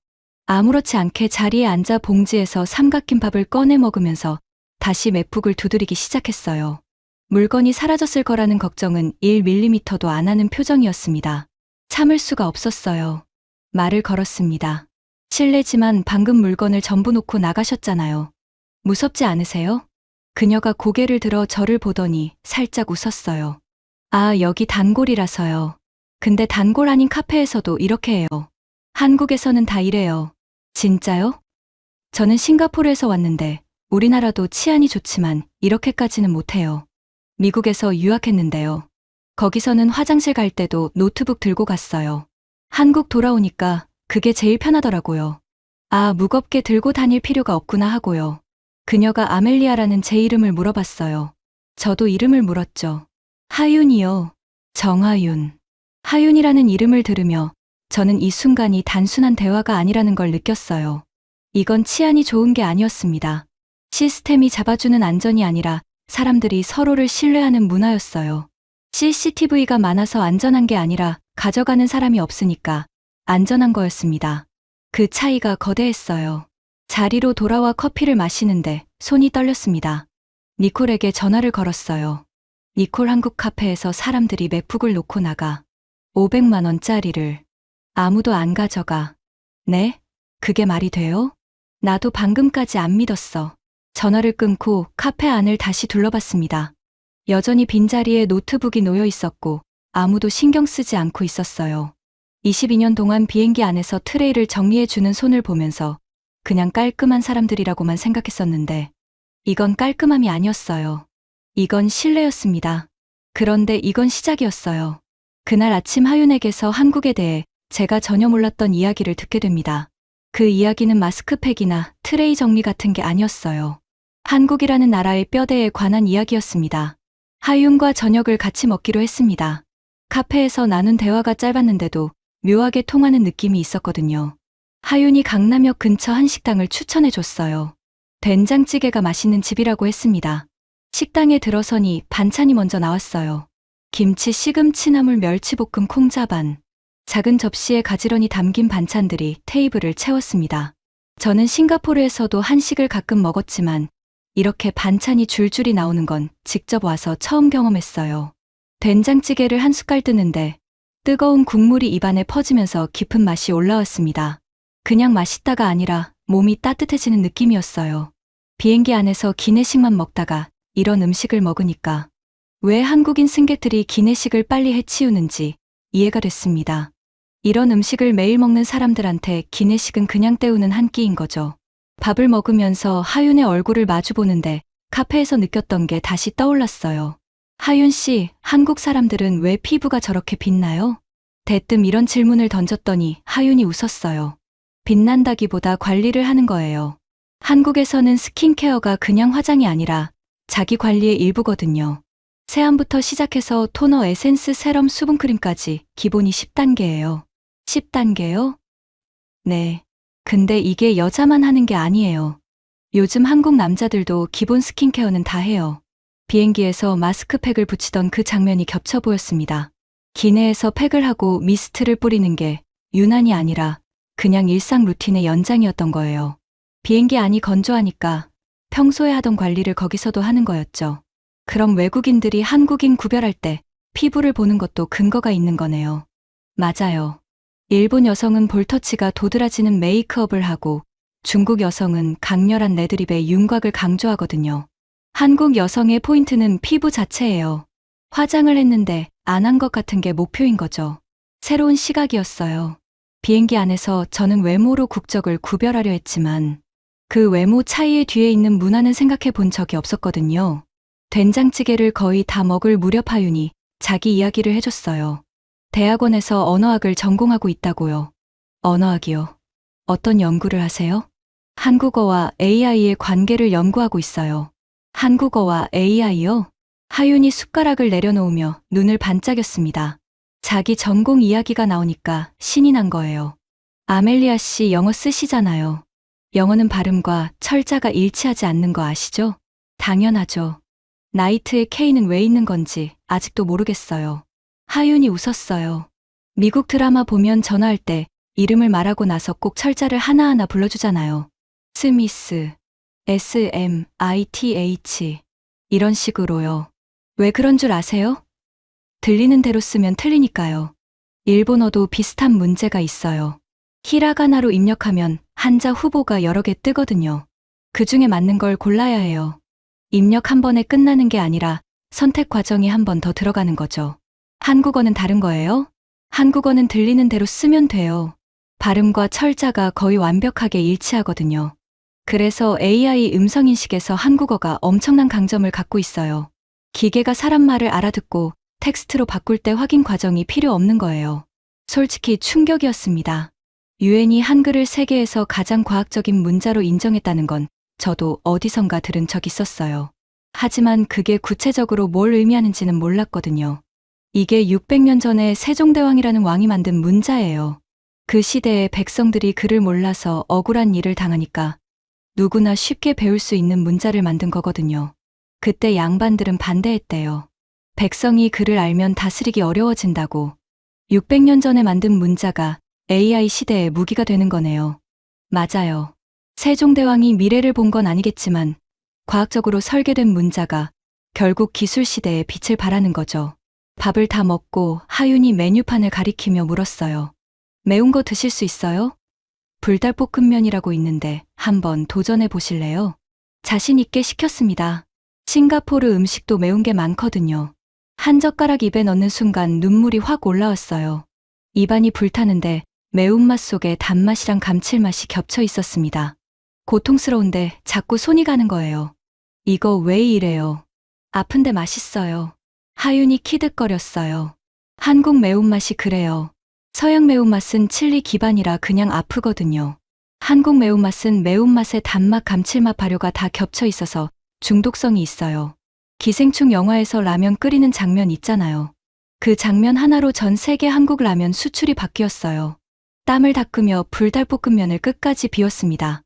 아무렇지 않게 자리에 앉아 봉지에서 삼각김밥을 꺼내 먹으면서 다시 맥북을 두드리기 시작했어요. 물건이 사라졌을 거라는 걱정은 1mm도 안 하는 표정이었습니다. 참을 수가 없었어요. 말을 걸었습니다. 실례지만 방금 물건을 전부 놓고 나가셨잖아요. 무섭지 않으세요? 그녀가 고개를 들어 저를 보더니 살짝 웃었어요. 아, 여기 단골이라서요. 근데 단골 아닌 카페에서도 이렇게 해요. 한국에서는 다 이래요. 진짜요? 저는 싱가포르에서 왔는데 우리나라도 치안이 좋지만 이렇게까지는 못해요. 미국에서 유학했는데요. 거기서는 화장실 갈 때도 노트북 들고 갔어요. 한국 돌아오니까 그게 제일 편하더라고요. 아, 무겁게 들고 다닐 필요가 없구나 하고요. 그녀가 아멜리아라는 제 이름을 물어봤어요. 저도 이름을 물었죠. 하윤이요. 정하윤. 하윤이라는 이름을 들으며 저는 이 순간이 단순한 대화가 아니라는 걸 느꼈어요. 이건 치안이 좋은 게 아니었습니다. 시스템이 잡아주는 안전이 아니라 사람들이 서로를 신뢰하는 문화였어요. CCTV가 많아서 안전한 게 아니라 가져가는 사람이 없으니까 안전한 거였습니다. 그 차이가 거대했어요. 자리로 돌아와 커피를 마시는데 손이 떨렸습니다. 니콜에게 전화를 걸었어요. 니콜 한국 카페에서 사람들이 맥북을 놓고 나가. 500만 원짜리를. 아무도 안 가져가. 네? 그게 말이 돼요? 나도 방금까지 안 믿었어. 전화를 끊고 카페 안을 다시 둘러봤습니다. 여전히 빈자리에 노트북이 놓여 있었고 아무도 신경 쓰지 않고 있었어요. 22년 동안 비행기 안에서 트레이를 정리해주는 손을 보면서 그냥 깔끔한 사람들이라고만 생각했었는데 이건 깔끔함이 아니었어요. 이건 신뢰였습니다. 그런데 이건 시작이었어요. 그날 아침 하윤에게서 한국에 대해 제가 전혀 몰랐던 이야기를 듣게 됩니다. 그 이야기는 마스크팩이나 트레이 정리 같은 게 아니었어요. 한국이라는 나라의 뼈대에 관한 이야기였습니다. 하윤과 저녁을 같이 먹기로 했습니다. 카페에서 나눈 대화가 짧았는데도 묘하게 통하는 느낌이 있었거든요. 하윤이 강남역 근처 한 식당을 추천해줬어요. 된장찌개가 맛있는 집이라고 했습니다. 식당에 들어서니 반찬이 먼저 나왔어요. 김치, 시금치, 나물, 멸치볶음, 콩자반. 작은 접시에 가지런히 담긴 반찬들이 테이블을 채웠습니다. 저는 싱가포르에서도 한식을 가끔 먹었지만 이렇게 반찬이 줄줄이 나오는 건 직접 와서 처음 경험했어요. 된장찌개를 한 숟갈 뜨는데 뜨거운 국물이 입안에 퍼지면서 깊은 맛이 올라왔습니다. 그냥 맛있다가 아니라 몸이 따뜻해지는 느낌이었어요. 비행기 안에서 기내식만 먹다가 이런 음식을 먹으니까 왜 한국인 승객들이 기내식을 빨리 해치우는지 이해가 됐습니다. 이런 음식을 매일 먹는 사람들한테 기내식은 그냥 때우는 한 끼인 거죠. 밥을 먹으면서 하윤의 얼굴을 마주보는데 카페에서 느꼈던 게 다시 떠올랐어요. 하윤 씨, 한국 사람들은 왜 피부가 저렇게 빛나요? 대뜸 이런 질문을 던졌더니 하윤이 웃었어요. 빛난다기보다 관리를 하는 거예요. 한국에서는 스킨케어가 그냥 화장이 아니라 자기 관리의 일부거든요. 세안부터 시작해서 토너, 에센스, 세럼, 수분크림까지 기본이 10단계예요. 10단계요? 네. 근데 이게 여자만 하는 게 아니에요. 요즘 한국 남자들도 기본 스킨케어는 다 해요. 비행기에서 마스크팩을 붙이던 그 장면이 겹쳐 보였습니다. 기내에서 팩을 하고 미스트를 뿌리는 게 유난이 아니라 그냥 일상 루틴의 연장이었던 거예요. 비행기 안이 건조하니까 평소에 하던 관리를 거기서도 하는 거였죠. 그럼 외국인들이 한국인 구별할 때 피부를 보는 것도 근거가 있는 거네요. 맞아요. 일본 여성은 볼터치가 도드라지는 메이크업을 하고 중국 여성은 강렬한 레드립의 윤곽을 강조하거든요. 한국 여성의 포인트는 피부 자체예요. 화장을 했는데 안 한 것 같은 게 목표인 거죠. 새로운 시각이었어요. 비행기 안에서 저는 외모로 국적을 구별하려 했지만 그 외모 차이의 뒤에 있는 문화는 생각해 본 적이 없었거든요. 된장찌개를 거의 다 먹을 무렵 하윤이 자기 이야기를 해줬어요. 대학원에서 언어학을 전공하고 있다고요. 언어학이요? 어떤 연구를 하세요? 한국어와 AI의 관계를 연구하고 있어요. 한국어와 AI요? 하윤이 숟가락을 내려놓으며 눈을 반짝였습니다. 자기 전공 이야기가 나오니까 신이 난 거예요. 아멜리아 씨 영어 쓰시잖아요. 영어는 발음과 철자가 일치하지 않는 거 아시죠? 당연하죠. 나이트의 K는 왜 있는 건지 아직도 모르겠어요. 하윤이 웃었어요. 미국 드라마 보면 전화할 때 이름을 말하고 나서 꼭 철자를 하나하나 불러주잖아요. 스미스, SMITH 이런 식으로요. 왜 그런 줄 아세요? 들리는 대로 쓰면 틀리니까요. 일본어도 비슷한 문제가 있어요. 히라가나로 입력하면 한자 후보가 여러 개 뜨거든요. 그 중에 맞는 걸 골라야 해요. 입력 한 번에 끝나는 게 아니라 선택 과정이 한 번 더 들어가는 거죠. 한국어는 다른 거예요? 한국어는 들리는 대로 쓰면 돼요. 발음과 철자가 거의 완벽하게 일치하거든요. 그래서 AI 음성인식에서 한국어가 엄청난 강점을 갖고 있어요. 기계가 사람 말을 알아듣고 텍스트로 바꿀 때 확인 과정이 필요 없는 거예요. 솔직히 충격이었습니다. 유엔이 한글을 세계에서 가장 과학적인 문자로 인정했다는 건 저도 어디선가 들은 적 있었어요. 하지만 그게 구체적으로 뭘 의미하는지는 몰랐거든요. 이게 600년 전에 세종대왕이라는 왕이 만든 문자예요. 그 시대의 백성들이 글을 몰라서 억울한 일을 당하니까 누구나 쉽게 배울 수 있는 문자를 만든 거거든요. 그때 양반들은 반대했대요. 백성이 그를 알면 다스리기 어려워진다고. 600년 전에 만든 문자가 AI 시대의 무기가 되는 거네요. 맞아요. 세종대왕이 미래를 본 건 아니겠지만 과학적으로 설계된 문자가 결국 기술 시대에 빛을 발하는 거죠. 밥을 다 먹고 하윤이 메뉴판을 가리키며 물었어요. 매운 거 드실 수 있어요? 불닭볶음면이라고 있는데 한번 도전해 보실래요? 자신 있게 시켰습니다. 싱가포르 음식도 매운 게 많거든요. 한 젓가락 입에 넣는 순간 눈물이 확 올라왔어요. 입안이 불타는데 매운맛 속에 단맛이랑 감칠맛이 겹쳐 있었습니다. 고통스러운데 자꾸 손이 가는 거예요. 이거 왜 이래요? 아픈데 맛있어요. 하윤이 키득거렸어요. 한국 매운맛이 그래요. 서양 매운맛은 칠리 기반이라 그냥 아프거든요. 한국 매운맛은 매운맛에 단맛, 감칠맛, 발효가 다 겹쳐 있어서 중독성이 있어요. 기생충 영화에서 라면 끓이는 장면 있잖아요. 그 장면 하나로 전 세계 한국 라면 수출이 바뀌었어요. 땀을 닦으며 불닭볶음면을 끝까지 비웠습니다.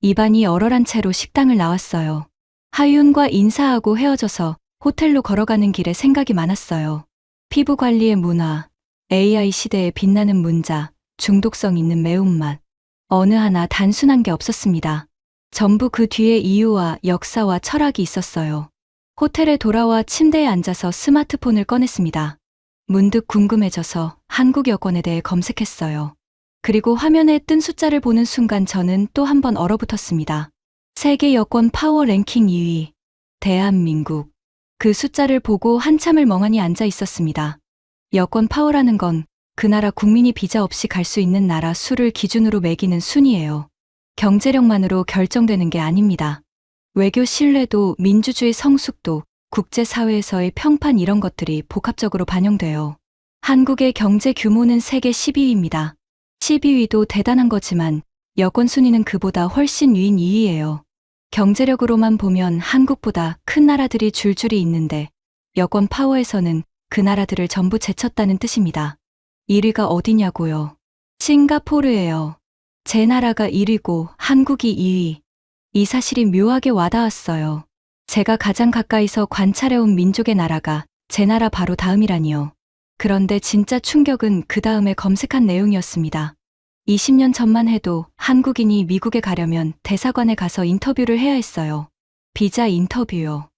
입안이 얼얼한 채로 식당을 나왔어요. 하윤과 인사하고 헤어져서 호텔로 걸어가는 길에 생각이 많았어요. 피부 관리의 문화, AI 시대에 빛나는 문자, 중독성 있는 매운맛. 어느 하나 단순한 게 없었습니다. 전부 그 뒤에 이유와 역사와 철학이 있었어요. 호텔에 돌아와 침대에 앉아서 스마트폰을 꺼냈습니다. 문득 궁금해져서 한국 여권에 대해 검색했어요. 그리고 화면에 뜬 숫자를 보는 순간 저는 또 한 번 얼어붙었습니다. 세계 여권 파워 랭킹 2위. 대한민국. 그 숫자를 보고 한참을 멍하니 앉아 있었습니다. 여권 파워라는 건 그 나라 국민이 비자 없이 갈 수 있는 나라 수를 기준으로 매기는 순위예요. 경제력만으로 결정되는 게 아닙니다. 외교 신뢰도, 민주주의 성숙도, 국제사회에서의 평판 이런 것들이 복합적으로 반영돼요. 한국의 경제 규모는 세계 12위입니다. 12위도 대단한 거지만 여권 순위는 그보다 훨씬 위인 2위예요. 경제력으로만 보면 한국보다 큰 나라들이 줄줄이 있는데 여권 파워에서는 그 나라들을 전부 제쳤다는 뜻입니다. 1위가 어디냐고요? 싱가포르예요. 제 나라가 1위고 한국이 2위. 이 사실이 묘하게 와닿았어요. 제가 가장 가까이서 관찰해온 민족의 나라가 제 나라 바로 다음이라니요. 그런데 진짜 충격은 그 다음에 검색한 내용이었습니다. 20년 전만 해도 한국인이 미국에 가려면 대사관에 가서 인터뷰를 해야 했어요. 비자 인터뷰요.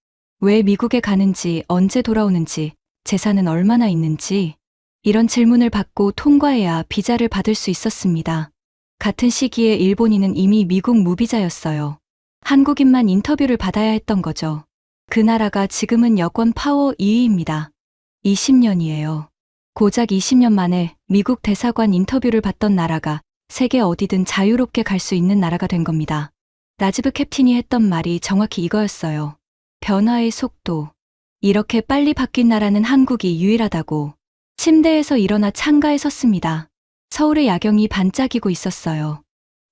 왜 미국에 가는지, 언제 돌아오는지, 재산은 얼마나 있는지, 이런 질문을 받고 통과해야 비자를 받을 수 있었습니다. 같은 시기에 일본인은 이미 미국 무비자였어요. 한국인만 인터뷰를 받아야 했던 거죠. 그 나라가 지금은 여권 파워 2위입니다. 20년이에요. 고작 20년 만에 미국 대사관 인터뷰를 받던 나라가 세계 어디든 자유롭게 갈 수 있는 나라가 된 겁니다. 라지브 캡틴이 했던 말이 정확히 이거였어요. 변화의 속도. 이렇게 빨리 바뀐 나라는 한국이 유일하다고. 침대에서 일어나 창가에 섰습니다. 서울의 야경이 반짝이고 있었어요.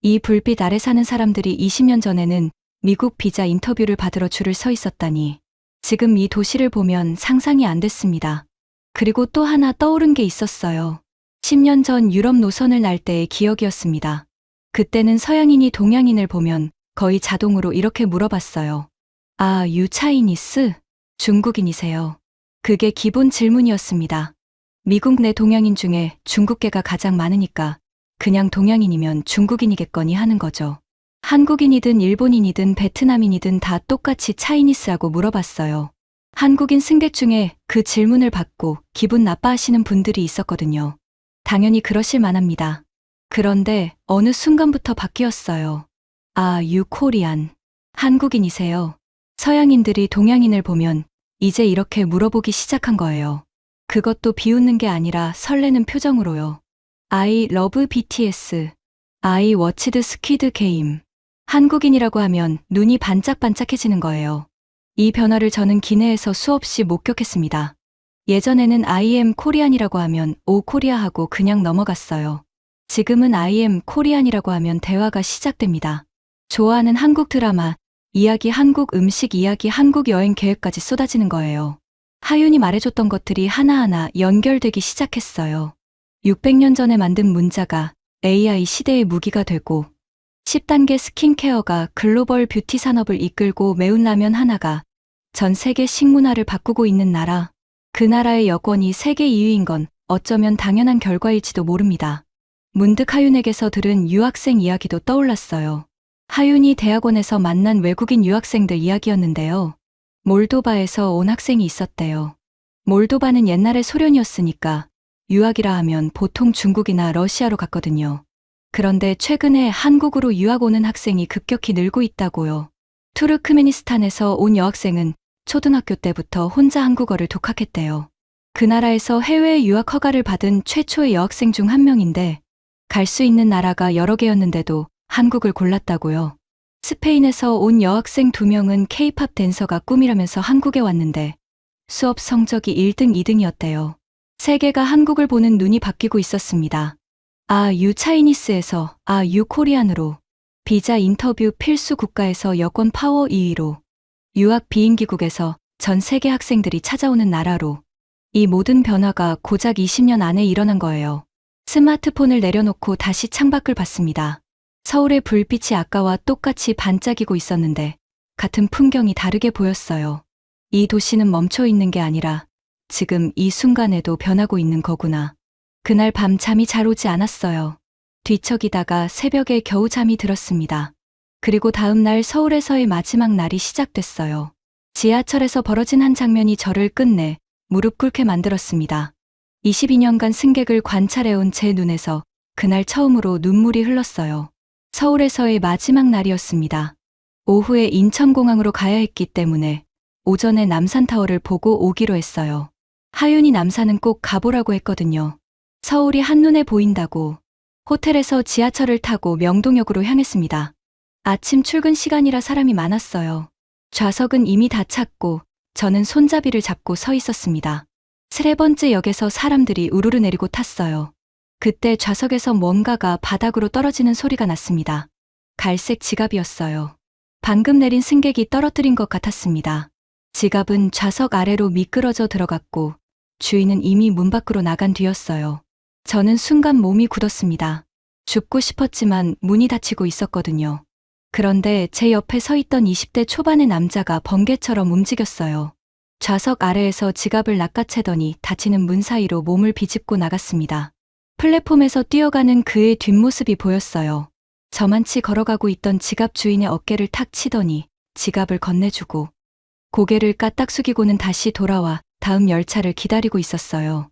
이 불빛 아래 사는 사람들이 20년 전에는 미국 비자 인터뷰를 받으러 줄을 서 있었다니. 지금 이 도시를 보면 상상이 안 됐습니다. 그리고 또 하나 떠오른 게 있었어요. 10년 전 유럽 노선을 날 때의 기억이었습니다. 그때는 서양인이 동양인을 보면 거의 자동으로 이렇게 물어봤어요. 아, 유 차이니스? 중국인이세요? 그게 기본 질문이었습니다. 미국 내 동양인 중에 중국계가 가장 많으니까 그냥 동양인이면 중국인이겠거니 하는 거죠. 한국인이든 일본인이든 베트남인이든 다 똑같이 차이니스라고 물어봤어요. 한국인 승객 중에 그 질문을 받고 기분 나빠하시는 분들이 있었거든요. 당연히 그러실 만합니다. 그런데 어느 순간부터 바뀌었어요. 아, 유 코리안. 한국인이세요? 서양인들이 동양인을 보면 이제 이렇게 물어보기 시작한 거예요. 그것도 비웃는 게 아니라 설레는 표정으로요. I love BTS. I watched Squid Game. 한국인이라고 하면 눈이 반짝반짝해지는 거예요. 이 변화를 저는 기내에서 수없이 목격했습니다. 예전에는 I am 코리안이라고 하면 오 코리아하고 그냥 넘어갔어요. 지금은 I am 코리안이라고 하면 대화가 시작됩니다. 좋아하는 한국 드라마, 이야기 한국 음식 이야기 한국 여행 계획까지 쏟아지는 거예요. 하윤이 말해줬던 것들이 하나하나 연결되기 시작했어요. 600년 전에 만든 문자가 AI 시대의 무기가 되고 10단계 스킨케어가 글로벌 뷰티 산업을 이끌고 매운 라면 하나가 전 세계 식문화를 바꾸고 있는 나라. 그 나라의 여권이 세계 2위인 건 어쩌면 당연한 결과일지도 모릅니다. 문득 하윤에게서 들은 유학생 이야기도 떠올랐어요. 하윤이 대학원에서 만난 외국인 유학생들 이야기였는데요. 몰도바에서 온 학생이 있었대요. 몰도바는 옛날에 소련이었으니까 유학이라 하면 보통 중국이나 러시아로 갔거든요. 그런데 최근에 한국으로 유학 오는 학생이 급격히 늘고 있다고요. 투르크메니스탄에서 온 여학생은 초등학교 때부터 혼자 한국어를 독학했대요. 그 나라에서 해외 유학 허가를 받은 최초의 여학생 중 한 명인데 갈 수 있는 나라가 여러 개였는데도 한국을 골랐다고요. 스페인에서 온 여학생 2명은 K-팝 댄서가 꿈이라면서 한국에 왔는데 수업 성적이 1등, 2등이었대요. 세계가 한국을 보는 눈이 바뀌고 있었습니다. 유 차이니스에서 유 코리안으로, 비자 인터뷰 필수 국가에서 여권 파워 2위로, 유학 비행기국에서 전 세계 학생들이 찾아오는 나라로, 이 모든 변화가 고작 20년 안에 일어난 거예요. 스마트폰을 내려놓고 다시 창밖을 봤습니다. 서울의 불빛이 아까와 똑같이 반짝이고 있었는데 같은 풍경이 다르게 보였어요. 이 도시는 멈춰 있는 게 아니라 지금 이 순간에도 변하고 있는 거구나. 그날 밤 잠이 잘 오지 않았어요. 뒤척이다가 새벽에 겨우 잠이 들었습니다. 그리고 다음 날 서울에서의 마지막 날이 시작됐어요. 지하철에서 벌어진 한 장면이 저를 끝내 무릎 꿇게 만들었습니다. 22년간 승객을 관찰해온 제 눈에서 그날 처음으로 눈물이 흘렀어요. 서울에서의 마지막 날이었습니다. 오후에 인천공항으로 가야 했기 때문에 오전에 남산타워를 보고 오기로 했어요. 하윤이 남산은 꼭 가보라고 했거든요. 서울이 한눈에 보인다고. 호텔에서 지하철을 타고 명동역으로 향했습니다. 아침 출근 시간이라 사람이 많았어요. 좌석은 이미 다 찼고 저는 손잡이를 잡고 서 있었습니다. 세 번째 역에서 사람들이 우르르 내리고 탔어요. 그때 좌석에서 뭔가가 바닥으로 떨어지는 소리가 났습니다. 갈색 지갑이었어요. 방금 내린 승객이 떨어뜨린 것 같았습니다. 지갑은 좌석 아래로 미끄러져 들어갔고 주인은 이미 문 밖으로 나간 뒤였어요. 저는 순간 몸이 굳었습니다. 죽고 싶었지만 문이 닫히고 있었거든요. 그런데 제 옆에 서 있던 20대 초반의 남자가 번개처럼 움직였어요. 좌석 아래에서 지갑을 낚아채더니 닫히는 문 사이로 몸을 비집고 나갔습니다. 플랫폼에서 뛰어가는 그의 뒷모습이 보였어요. 저만치 걸어가고 있던 지갑 주인의 어깨를 탁 치더니 지갑을 건네주고 고개를 까딱 숙이고는 다시 돌아와 다음 열차를 기다리고 있었어요.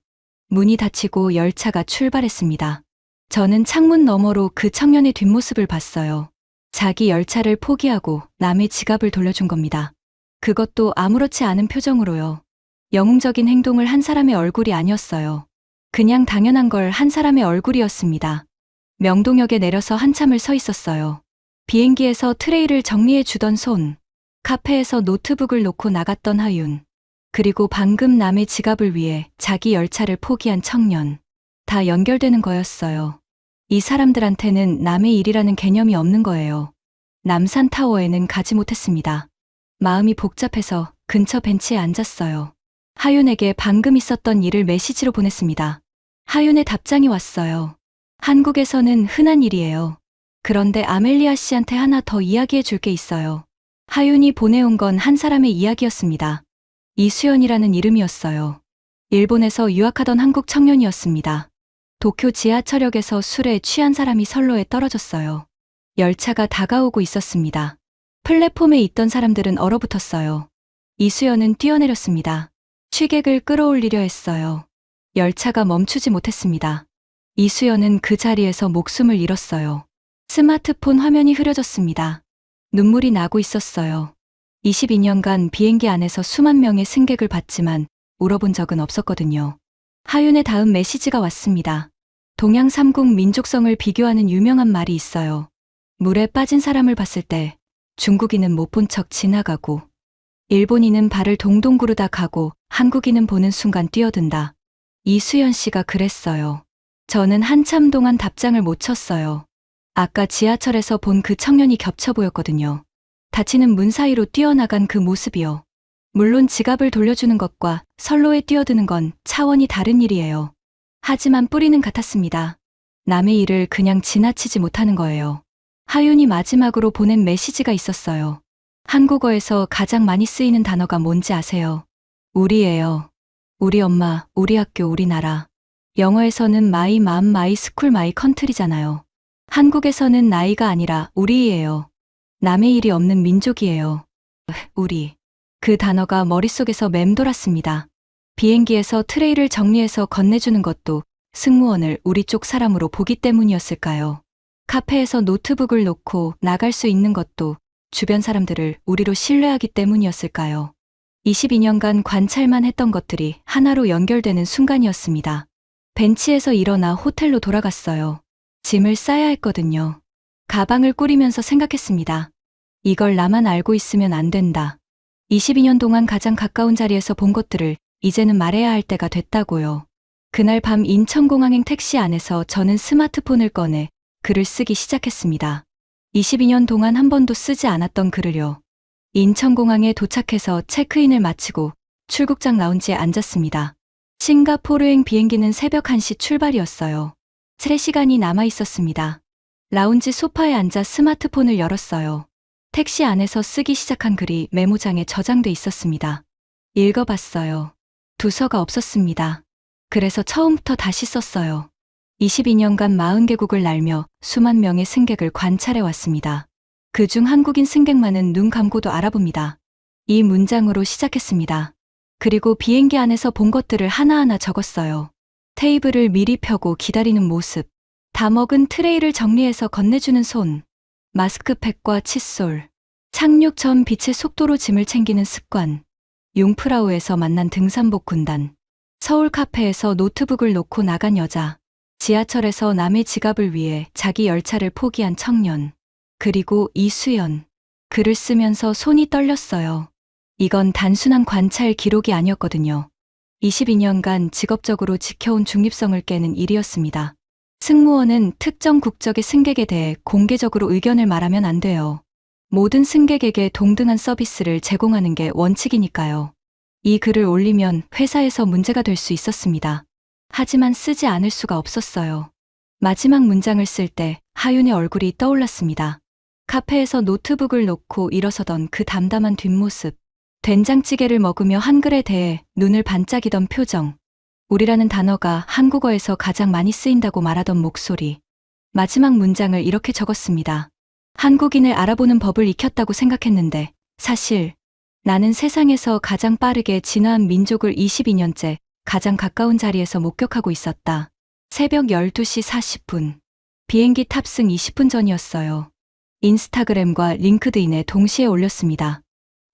문이 닫히고 열차가 출발했습니다. 저는 창문 너머로 그 청년의 뒷모습을 봤어요. 자기 열차를 포기하고 남의 지갑을 돌려준 겁니다. 그것도 아무렇지 않은 표정으로요. 영웅적인 행동을 한 사람의 얼굴이 아니었어요. 그냥 당연한 걸 한 사람의 얼굴이었습니다. 명동역에 내려서 한참을 서 있었어요. 비행기에서 트레이를 정리해 주던 손, 카페에서 노트북을 놓고 나갔던 하윤, 그리고 방금 남의 지갑을 위해 자기 열차를 포기한 청년. 다 연결되는 거였어요. 이 사람들한테는 남의 일이라는 개념이 없는 거예요. 남산타워에는 가지 못했습니다. 마음이 복잡해서 근처 벤치에 앉았어요. 하윤에게 방금 있었던 일을 메시지로 보냈습니다. 하윤의 답장이 왔어요. 한국에서는 흔한 일이에요. 그런데 아멜리아 씨한테 하나 더 이야기해 줄 게 있어요. 하윤이 보내온 건 한 사람의 이야기였습니다. 이수연이라는 이름이었어요. 일본에서 유학하던 한국 청년이었습니다. 도쿄 지하철역에서 술에 취한 사람이 선로에 떨어졌어요. 열차가 다가오고 있었습니다. 플랫폼에 있던 사람들은 얼어붙었어요. 이수연은 뛰어내렸습니다. 취객을 끌어올리려 했어요. 열차가 멈추지 못했습니다. 이수연은 그 자리에서 목숨을 잃었어요. 스마트폰 화면이 흐려졌습니다. 눈물이 나고 있었어요. 22년간 비행기 안에서 수만 명의 승객을 봤지만 울어본 적은 없었거든요. 하윤의 다음 메시지가 왔습니다. 동양 삼국 민족성을 비교하는 유명한 말이 있어요. 물에 빠진 사람을 봤을 때 중국인은 못 본 척 지나가고 일본인은 발을 동동 구르다 가고 한국인은 보는 순간 뛰어든다. 이수연 씨가 그랬어요. 저는 한참 동안 답장을 못 쳤어요. 아까 지하철에서 본 그 청년이 겹쳐 보였거든요. 닫히는 문 사이로 뛰어나간 그 모습이요. 물론 지갑을 돌려주는 것과 선로에 뛰어드는 건 차원이 다른 일이에요. 하지만 뿌리는 같았습니다. 남의 일을 그냥 지나치지 못하는 거예요. 하윤이 마지막으로 보낸 메시지가 있었어요. 한국어에서 가장 많이 쓰이는 단어가 뭔지 아세요? 우리예요. 우리 엄마, 우리 학교, 우리나라. 영어에서는 my mom, my school, my country잖아요. 한국에서는 나이가 아니라 우리예요. 남의 일이 없는 민족이에요. 우리. 그 단어가 머릿속에서 맴돌았습니다. 비행기에서 트레이를 정리해서 건네주는 것도 승무원을 우리 쪽 사람으로 보기 때문이었을까요? 카페에서 노트북을 놓고 나갈 수 있는 것도 주변 사람들을 우리로 신뢰하기 때문이었을까요? 22년간 관찰만 했던 것들이 하나로 연결되는 순간이었습니다. 벤치에서 일어나 호텔로 돌아갔어요. 짐을 싸야 했거든요. 가방을 꾸리면서 생각했습니다. 이걸 나만 알고 있으면 안 된다. 22년 동안 가장 가까운 자리에서 본 것들을 이제는 말해야 할 때가 됐다고요. 그날 밤 인천공항행 택시 안에서 저는 스마트폰을 꺼내 글을 쓰기 시작했습니다. 22년 동안 한 번도 쓰지 않았던 글을요. 인천공항에 도착해서 체크인을 마치고 출국장 라운지에 앉았습니다. 싱가포르행 비행기는 새벽 1시 출발이었어요. 3시간이 남아 있었습니다. 라운지 소파에 앉아 스마트폰을 열었어요. 택시 안에서 쓰기 시작한 글이 메모장에 저장돼 있었습니다. 읽어봤어요. 두서가 없었습니다. 그래서 처음부터 다시 썼어요. 22년간 40개국을 날며 수만 명의 승객을 관찰해 왔습니다. 그중 한국인 승객만은 눈 감고도 알아봅니다. 이 문장으로 시작했습니다. 그리고 비행기 안에서 본 것들을 하나하나 적었어요. 테이블을 미리 펴고 기다리는 모습, 다 먹은 트레이를 정리해서 건네주는 손, 마스크팩과 칫솔, 착륙 전 빛의 속도로 짐을 챙기는 습관, 융프라우에서 만난 등산복 군단, 서울 카페에서 노트북을 놓고 나간 여자, 지하철에서 남의 지갑을 위해 자기 열차를 포기한 청년, 그리고 이수연. 글을 쓰면서 손이 떨렸어요. 이건 단순한 관찰 기록이 아니었거든요. 22년간 직업적으로 지켜온 중립성을 깨는 일이었습니다. 승무원은 특정 국적의 승객에 대해 공개적으로 의견을 말하면 안 돼요. 모든 승객에게 동등한 서비스를 제공하는 게 원칙이니까요. 이 글을 올리면 회사에서 문제가 될 수 있었습니다. 하지만 쓰지 않을 수가 없었어요. 마지막 문장을 쓸 때 하윤의 얼굴이 떠올랐습니다. 카페에서 노트북을 놓고 일어서던 그 담담한 뒷모습, 된장찌개를 먹으며 한글에 대해 눈을 반짝이던 표정, 우리라는 단어가 한국어에서 가장 많이 쓰인다고 말하던 목소리. 마지막 문장을 이렇게 적었습니다. 한국인을 알아보는 법을 익혔다고 생각했는데 사실 나는 세상에서 가장 빠르게 진화한 민족을 22년째 가장 가까운 자리에서 목격하고 있었다. 새벽 12시 40분. 비행기 탑승 20분 전이었어요. 인스타그램과 링크드인에 동시에 올렸습니다.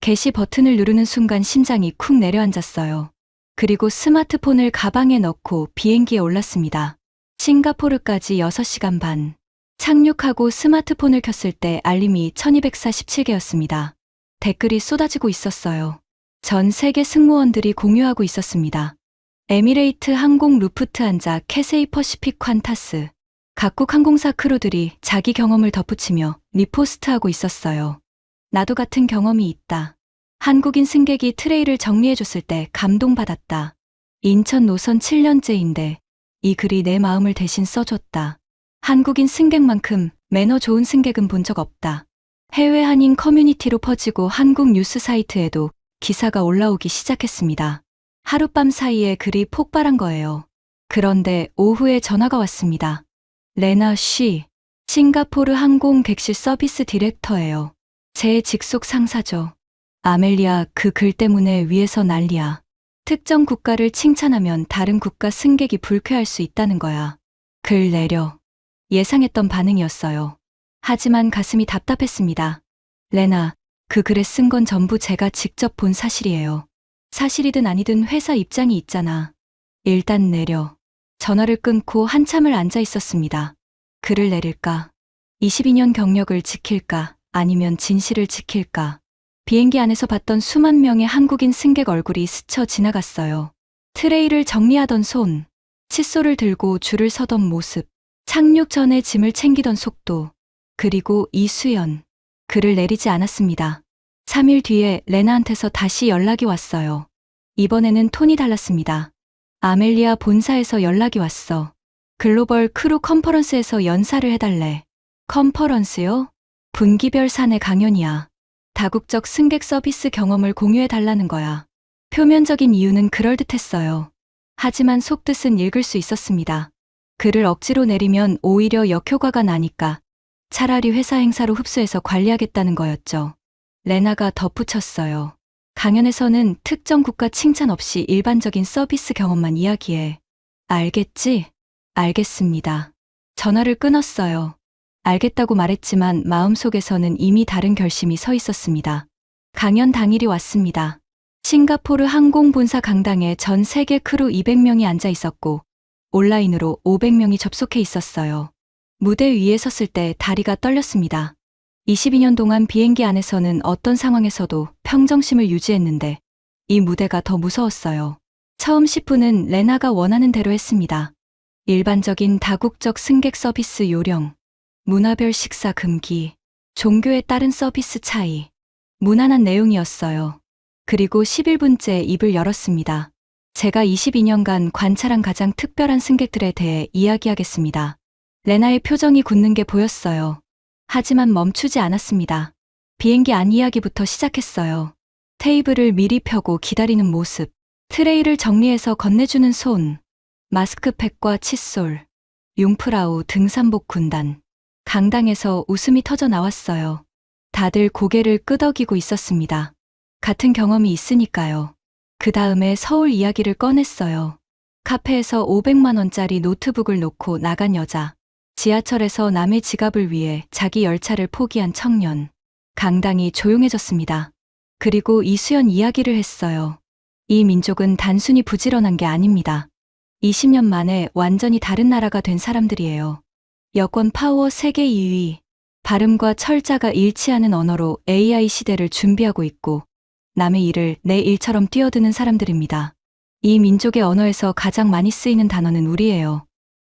게시 버튼을 누르는 순간 심장이 쿵 내려앉았어요. 그리고 스마트폰을 가방에 넣고 비행기에 올랐습니다. 싱가포르까지 6시간 반. 착륙하고 스마트폰을 켰을 때 알림이 1247개였습니다. 댓글이 쏟아지고 있었어요. 전 세계 승무원들이 공유하고 있었습니다. 에미레이트 항공 루프트한자 캐세이 퍼시픽 퀀타스. 각국 항공사 크루들이 자기 경험을 덧붙이며 리포스트하고 있었어요. 나도 같은 경험이 있다. 한국인 승객이 트레이를 정리해줬을 때 감동받았다. 인천 노선 7년째인데 이 글이 내 마음을 대신 써줬다. 한국인 승객만큼 매너 좋은 승객은 본 적 없다. 해외 한인 커뮤니티로 퍼지고 한국 뉴스 사이트에도 기사가 올라오기 시작했습니다. 하룻밤 사이에 글이 폭발한 거예요. 그런데 오후에 전화가 왔습니다. 레나 쉬, 싱가포르 항공 객실 서비스 디렉터예요. 제 직속 상사죠. 아멜리아, 그 글 때문에 위에서 난리야. 특정 국가를 칭찬하면 다른 국가 승객이 불쾌할 수 있다는 거야. 글 내려. 예상했던 반응이었어요. 하지만 가슴이 답답했습니다. 레나, 그 글에 쓴 건 전부 제가 직접 본 사실이에요. 사실이든 아니든 회사 입장이 있잖아. 일단 내려. 전화를 끊고 한참을 앉아 있었습니다. 글을 내릴까? 22년 경력을 지킬까? 아니면 진실을 지킬까? 비행기 안에서 봤던 수만 명의 한국인 승객 얼굴이 스쳐 지나갔어요. 트레이를 정리하던 손, 칫솔을 들고 줄을 서던 모습, 착륙 전에 짐을 챙기던 속도, 그리고 이수연. 글을 내리지 않았습니다. 3일 뒤에 레나한테서 다시 연락이 왔어요. 이번에는 톤이 달랐습니다. 아멜리아 본사에서 연락이 왔어. 글로벌 크루 컨퍼런스에서 연사를 해달래. 컨퍼런스요? 분기별 사내 강연이야. 다국적 승객 서비스 경험을 공유해달라는 거야. 표면적인 이유는 그럴듯했어요. 하지만 속뜻은 읽을 수 있었습니다. 글을 억지로 내리면 오히려 역효과가 나니까 차라리 회사 행사로 흡수해서 관리하겠다는 거였죠. 레나가 덧붙였어요. 강연에서는 특정 국가 칭찬 없이 일반적인 서비스 경험만 이야기해. 알겠지? 알겠습니다. 전화를 끊었어요. 알겠다고 말했지만 마음속에서는 이미 다른 결심이 서 있었습니다. 강연 당일이 왔습니다. 싱가포르 항공본사 강당에 전 세계 크루 200명이 앉아 있었고 온라인으로 500명이 접속해 있었어요. 무대 위에 섰을 때 다리가 떨렸습니다. 22년 동안 비행기 안에서는 어떤 상황에서도 평정심을 유지했는데 이 무대가 더 무서웠어요. 처음 10분은 레나가 원하는 대로 했습니다. 일반적인 다국적 승객 서비스 요령, 문화별 식사 금기, 종교에 따른 서비스 차이, 무난한 내용이었어요. 그리고 11분째 입을 열었습니다. 제가 22년간 관찰한 가장 특별한 승객들에 대해 이야기하겠습니다. 레나의 표정이 굳는 게 보였어요. 하지만 멈추지 않았습니다. 비행기 안 이야기부터 시작했어요. 테이블을 미리 펴고 기다리는 모습, 트레이를 정리해서 건네주는 손, 마스크팩과 칫솔, 융프라우 등산복 군단. 강당에서 웃음이 터져 나왔어요. 다들 고개를 끄덕이고 있었습니다. 같은 경험이 있으니까요. 그 다음에 서울 이야기를 꺼냈어요. 카페에서 500만 원짜리 노트북을 놓고 나간 여자. 지하철에서 남의 지갑을 위해 자기 열차를 포기한 청년. 강당이 조용해졌습니다. 그리고 이수연 이야기를 했어요. 이 민족은 단순히 부지런한 게 아닙니다. 20년 만에 완전히 다른 나라가 된 사람들이에요. 여권 파워 세계 2위. 발음과 철자가 일치하는 언어로 AI 시대를 준비하고 있고 남의 일을 내 일처럼 뛰어드는 사람들입니다. 이 민족의 언어에서 가장 많이 쓰이는 단어는 우리예요.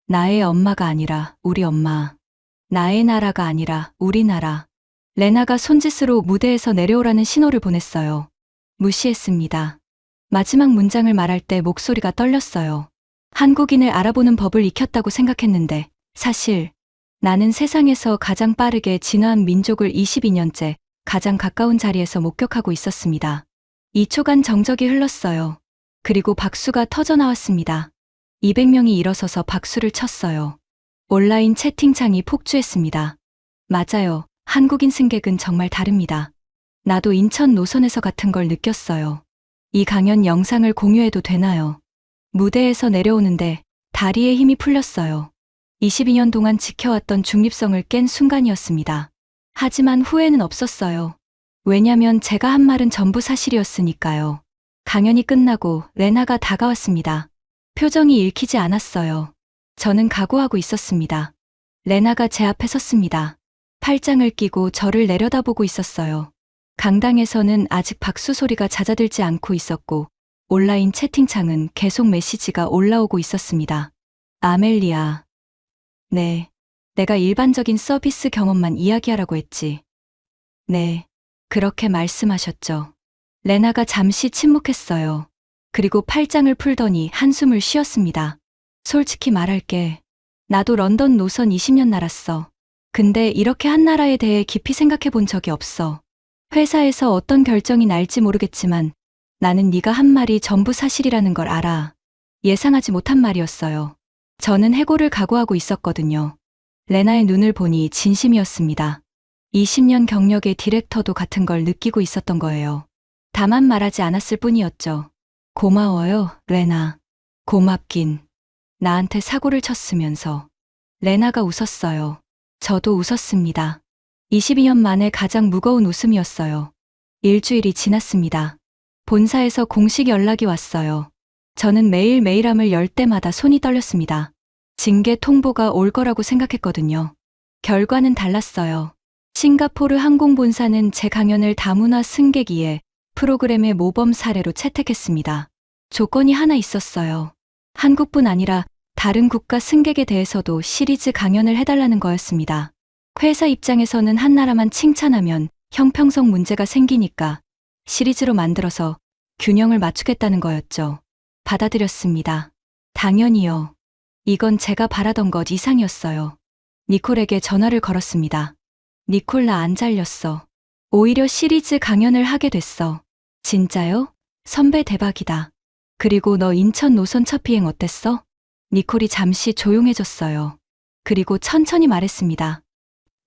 나의 엄마가 아니라 우리 엄마. 나의 나라가 아니라 우리나라. 레나가 손짓으로 무대에서 내려오라는 신호를 보냈어요. 무시했습니다. 마지막 문장을 말할 때 목소리가 떨렸어요. 한국인을 알아보는 법을 익혔다고 생각했는데 사실 나는 세상에서 가장 빠르게 진화한 민족을 22년째 가장 가까운 자리에서 목격하고 있었습니다. 2초간 정적이 흘렀어요. 그리고 박수가 터져 나왔습니다. 200명이 일어서서 박수를 쳤어요. 온라인 채팅창이 폭주했습니다. 맞아요. 한국인 승객은 정말 다릅니다. 나도 인천 노선에서 같은 걸 느꼈어요. 이 강연 영상을 공유해도 되나요? 무대에서 내려오는데 다리에 힘이 풀렸어요. 22년 동안 지켜왔던 중립성을 깬 순간이었습니다. 하지만 후회는 없었어요. 왜냐면 제가 한 말은 전부 사실이었으니까요. 강연이 끝나고 레나가 다가왔습니다. 표정이 읽히지 않았어요. 저는 각오하고 있었습니다. 레나가 제 앞에 섰습니다. 팔짱을 끼고 저를 내려다보고 있었어요. 강당에서는 아직 박수 소리가 잦아들지 않고 있었고 온라인 채팅창은 계속 메시지가 올라오고 있었습니다. 아멜리아. 네. 내가 일반적인 서비스 경험만 이야기하라고 했지. 네. 그렇게 말씀하셨죠. 레나가 잠시 침묵했어요. 그리고 팔짱을 풀더니 한숨을 쉬었습니다. 솔직히 말할게. 나도 런던 노선 20년 날았어. 근데 이렇게 한 나라에 대해 깊이 생각해 본 적이 없어. 회사에서 어떤 결정이 날지 모르겠지만 나는 네가 한 말이 전부 사실이라는 걸 알아. 예상하지 못한 말이었어요. 저는 해고를 각오하고 있었거든요. 레나의 눈을 보니 진심이었습니다. 20년 경력의 디렉터도 같은 걸 느끼고 있었던 거예요. 다만 말하지 않았을 뿐이었죠. 고마워요, 레나. 고맙긴. 나한테 사고를 쳤으면서. 레나가 웃었어요. 저도 웃었습니다. 22년 만에 가장 무거운 웃음이었어요. 일주일이 지났습니다. 본사에서 공식 연락이 왔어요. 저는 매일 메일함을 열 때마다 손이 떨렸습니다. 징계 통보가 올 거라고 생각했거든요. 결과는 달랐어요. 싱가포르 항공본사는 제 강연을 다문화 승객 이해 프로그램의 모범 사례로 채택했습니다. 조건이 하나 있었어요. 한국뿐 아니라 다른 국가 승객에 대해서도 시리즈 강연을 해달라는 거였습니다. 회사 입장에서는 한 나라만 칭찬하면 형평성 문제가 생기니까 시리즈로 만들어서 균형을 맞추겠다는 거였죠. 받아들였습니다. 당연히요. 이건 제가 바라던 것 이상이었어요. 니콜에게 전화를 걸었습니다. 니콜 나 안 잘렸어. 오히려 시리즈 강연을 하게 됐어. 진짜요? 선배 대박이다. 그리고 너 인천 노선 첫 비행 어땠어? 니콜이 잠시 조용해졌어요. 그리고 천천히 말했습니다.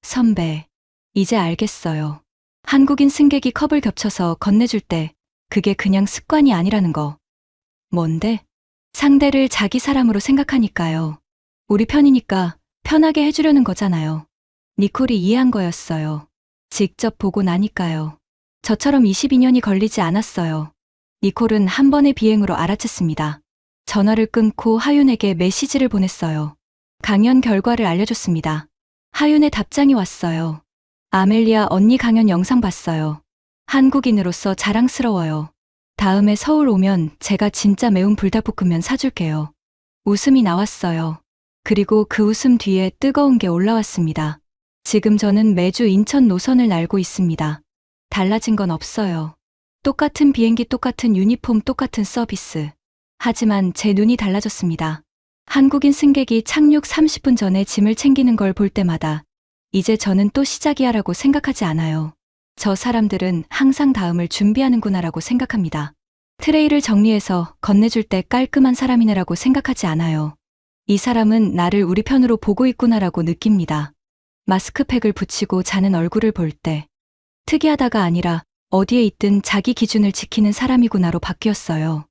선배, 이제 알겠어요. 한국인 승객이 컵을 겹쳐서 건네줄 때 그게 그냥 습관이 아니라는 거. 뭔데? 상대를 자기 사람으로 생각하니까요. 우리 편이니까 편하게 해주려는 거잖아요. 니콜이 이해한 거였어요. 직접 보고 나니까요. 저처럼 22년이 걸리지 않았어요. 니콜은 한 번의 비행으로 알아챘습니다. 전화를 끊고 하윤에게 메시지를 보냈어요. 강연 결과를 알려줬습니다. 하윤의 답장이 왔어요. 아멜리아 언니 강연 영상 봤어요. 한국인으로서 자랑스러워요. 다음에 서울 오면 제가 진짜 매운 불닭볶음면 사줄게요. 웃음이 나왔어요. 그리고 그 웃음 뒤에 뜨거운 게 올라왔습니다. 지금 저는 매주 인천 노선을 날고 있습니다. 달라진 건 없어요. 똑같은 비행기, 똑같은 유니폼, 똑같은 서비스. 하지만 제 눈이 달라졌습니다. 한국인 승객이 착륙 30분 전에 짐을 챙기는 걸 볼 때마다 이제 저는 또 시작이야라고 생각하지 않아요. 저 사람들은 항상 다음을 준비하는구나라고 생각합니다. 트레이를 정리해서 건네줄 때 깔끔한 사람이네라고 생각하지 않아요. 이 사람은 나를 우리 편으로 보고 있구나라고 느낍니다. 마스크팩을 붙이고 자는 얼굴을 볼 때 특이하다가 아니라 어디에 있든 자기 기준을 지키는 사람이구나로 바뀌었어요.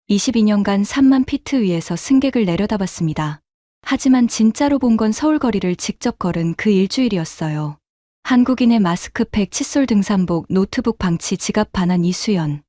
22년간 3만 피트 위에서 승객을 내려다봤습니다. 하지만 진짜로 본 건 서울 거리를 직접 걸은 그 일주일이었어요. 한국인의 마스크팩, 칫솔, 등산복, 노트북, 방치, 지갑, 반환, 이수연.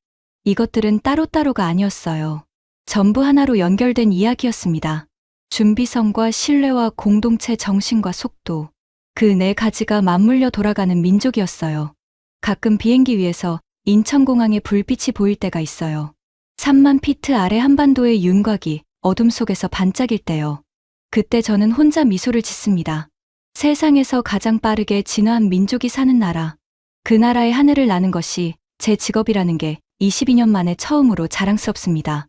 이것들은 따로따로가 아니었어요. 전부 하나로 연결된 이야기였습니다. 준비성과 신뢰와 공동체 정신과 속도. 그 네 가지가 맞물려 돌아가는 민족이었어요. 가끔 비행기 위에서 인천공항의 불빛이 보일 때가 있어요. 3만 피트 아래 한반도의 윤곽이 어둠 속에서 반짝일 때요. 그때 저는 혼자 미소를 짓습니다. 세상에서 가장 빠르게 진화한 민족이 사는 나라. 그 나라의 하늘을 나는 것이 제 직업이라는 게 22년 만에 처음으로 자랑스럽습니다.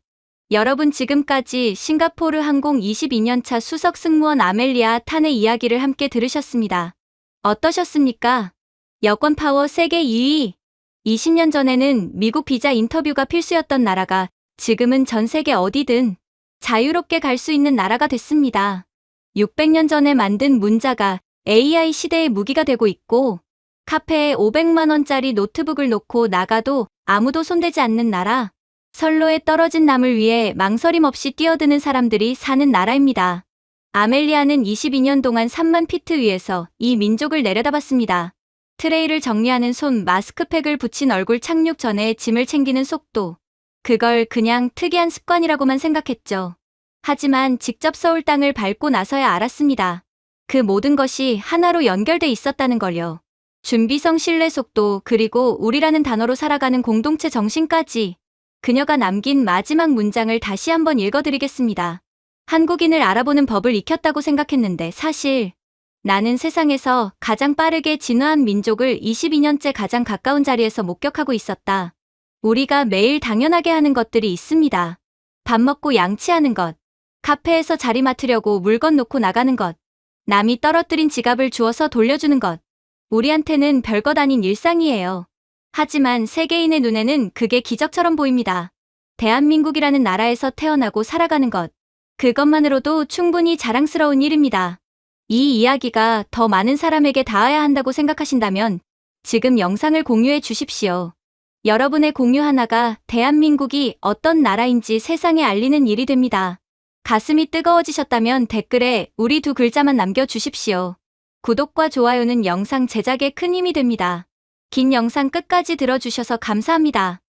여러분, 지금까지 싱가포르 항공 22년차 수석 승무원 아멜리아 탄의 이야기를 함께 들으셨습니다. 어떠셨습니까? 여권 파워 세계 2위. 20년 전에는 미국 비자 인터뷰가 필수였던 나라가 지금은 전 세계 어디든 자유롭게 갈 수 있는 나라가 됐습니다. 600년 전에 만든 문자가 AI 시대의 무기가 되고 있고, 카페에 500만 원짜리 노트북을 놓고 나가도 아무도 손대지 않는 나라. 선로에 떨어진 나물 위에 망설임 없이 뛰어드는 사람들이 사는 나라입니다. 아멜리아는 22년 동안 3만 피트 위에서 이 민족을 내려다봤습니다. 트레이를 정리하는 손, 마스크팩을 붙인 얼굴, 착륙 전에 짐을 챙기는 속도. 그걸 그냥 특이한 습관이라고만 생각했죠. 하지만 직접 서울 땅을 밟고 나서야 알았습니다. 그 모든 것이 하나로 연결돼 있었다는 걸요. 준비성, 신뢰, 속도, 그리고 우리라는 단어로 살아가는 공동체 정신까지. 그녀가 남긴 마지막 문장을 다시 한번 읽어드리겠습니다. 한국인을 알아보는 법을 익혔다고 생각했는데 사실 나는 세상에서 가장 빠르게 진화한 민족을 22년째 가장 가까운 자리에서 목격하고 있었다. 우리가 매일 당연하게 하는 것들이 있습니다. 밥 먹고 양치하는 것, 카페에서 자리 맡으려고 물건 놓고 나가는 것, 남이 떨어뜨린 지갑을 주워서 돌려주는 것. 우리한테는 별것 아닌 일상이에요. 하지만 세계인의 눈에는 그게 기적처럼 보입니다. 대한민국이라는 나라에서 태어나고 살아가는 것. 그것만으로도 충분히 자랑스러운 일입니다. 이 이야기가 더 많은 사람에게 닿아야 한다고 생각하신다면 지금 영상을 공유해 주십시오. 여러분의 공유 하나가 대한민국이 어떤 나라인지 세상에 알리는 일이 됩니다. 가슴이 뜨거워지셨다면 댓글에 우리 두 글자만 남겨주십시오. 구독과 좋아요는 영상 제작에 큰 힘이 됩니다. 긴 영상 끝까지 들어주셔서 감사합니다.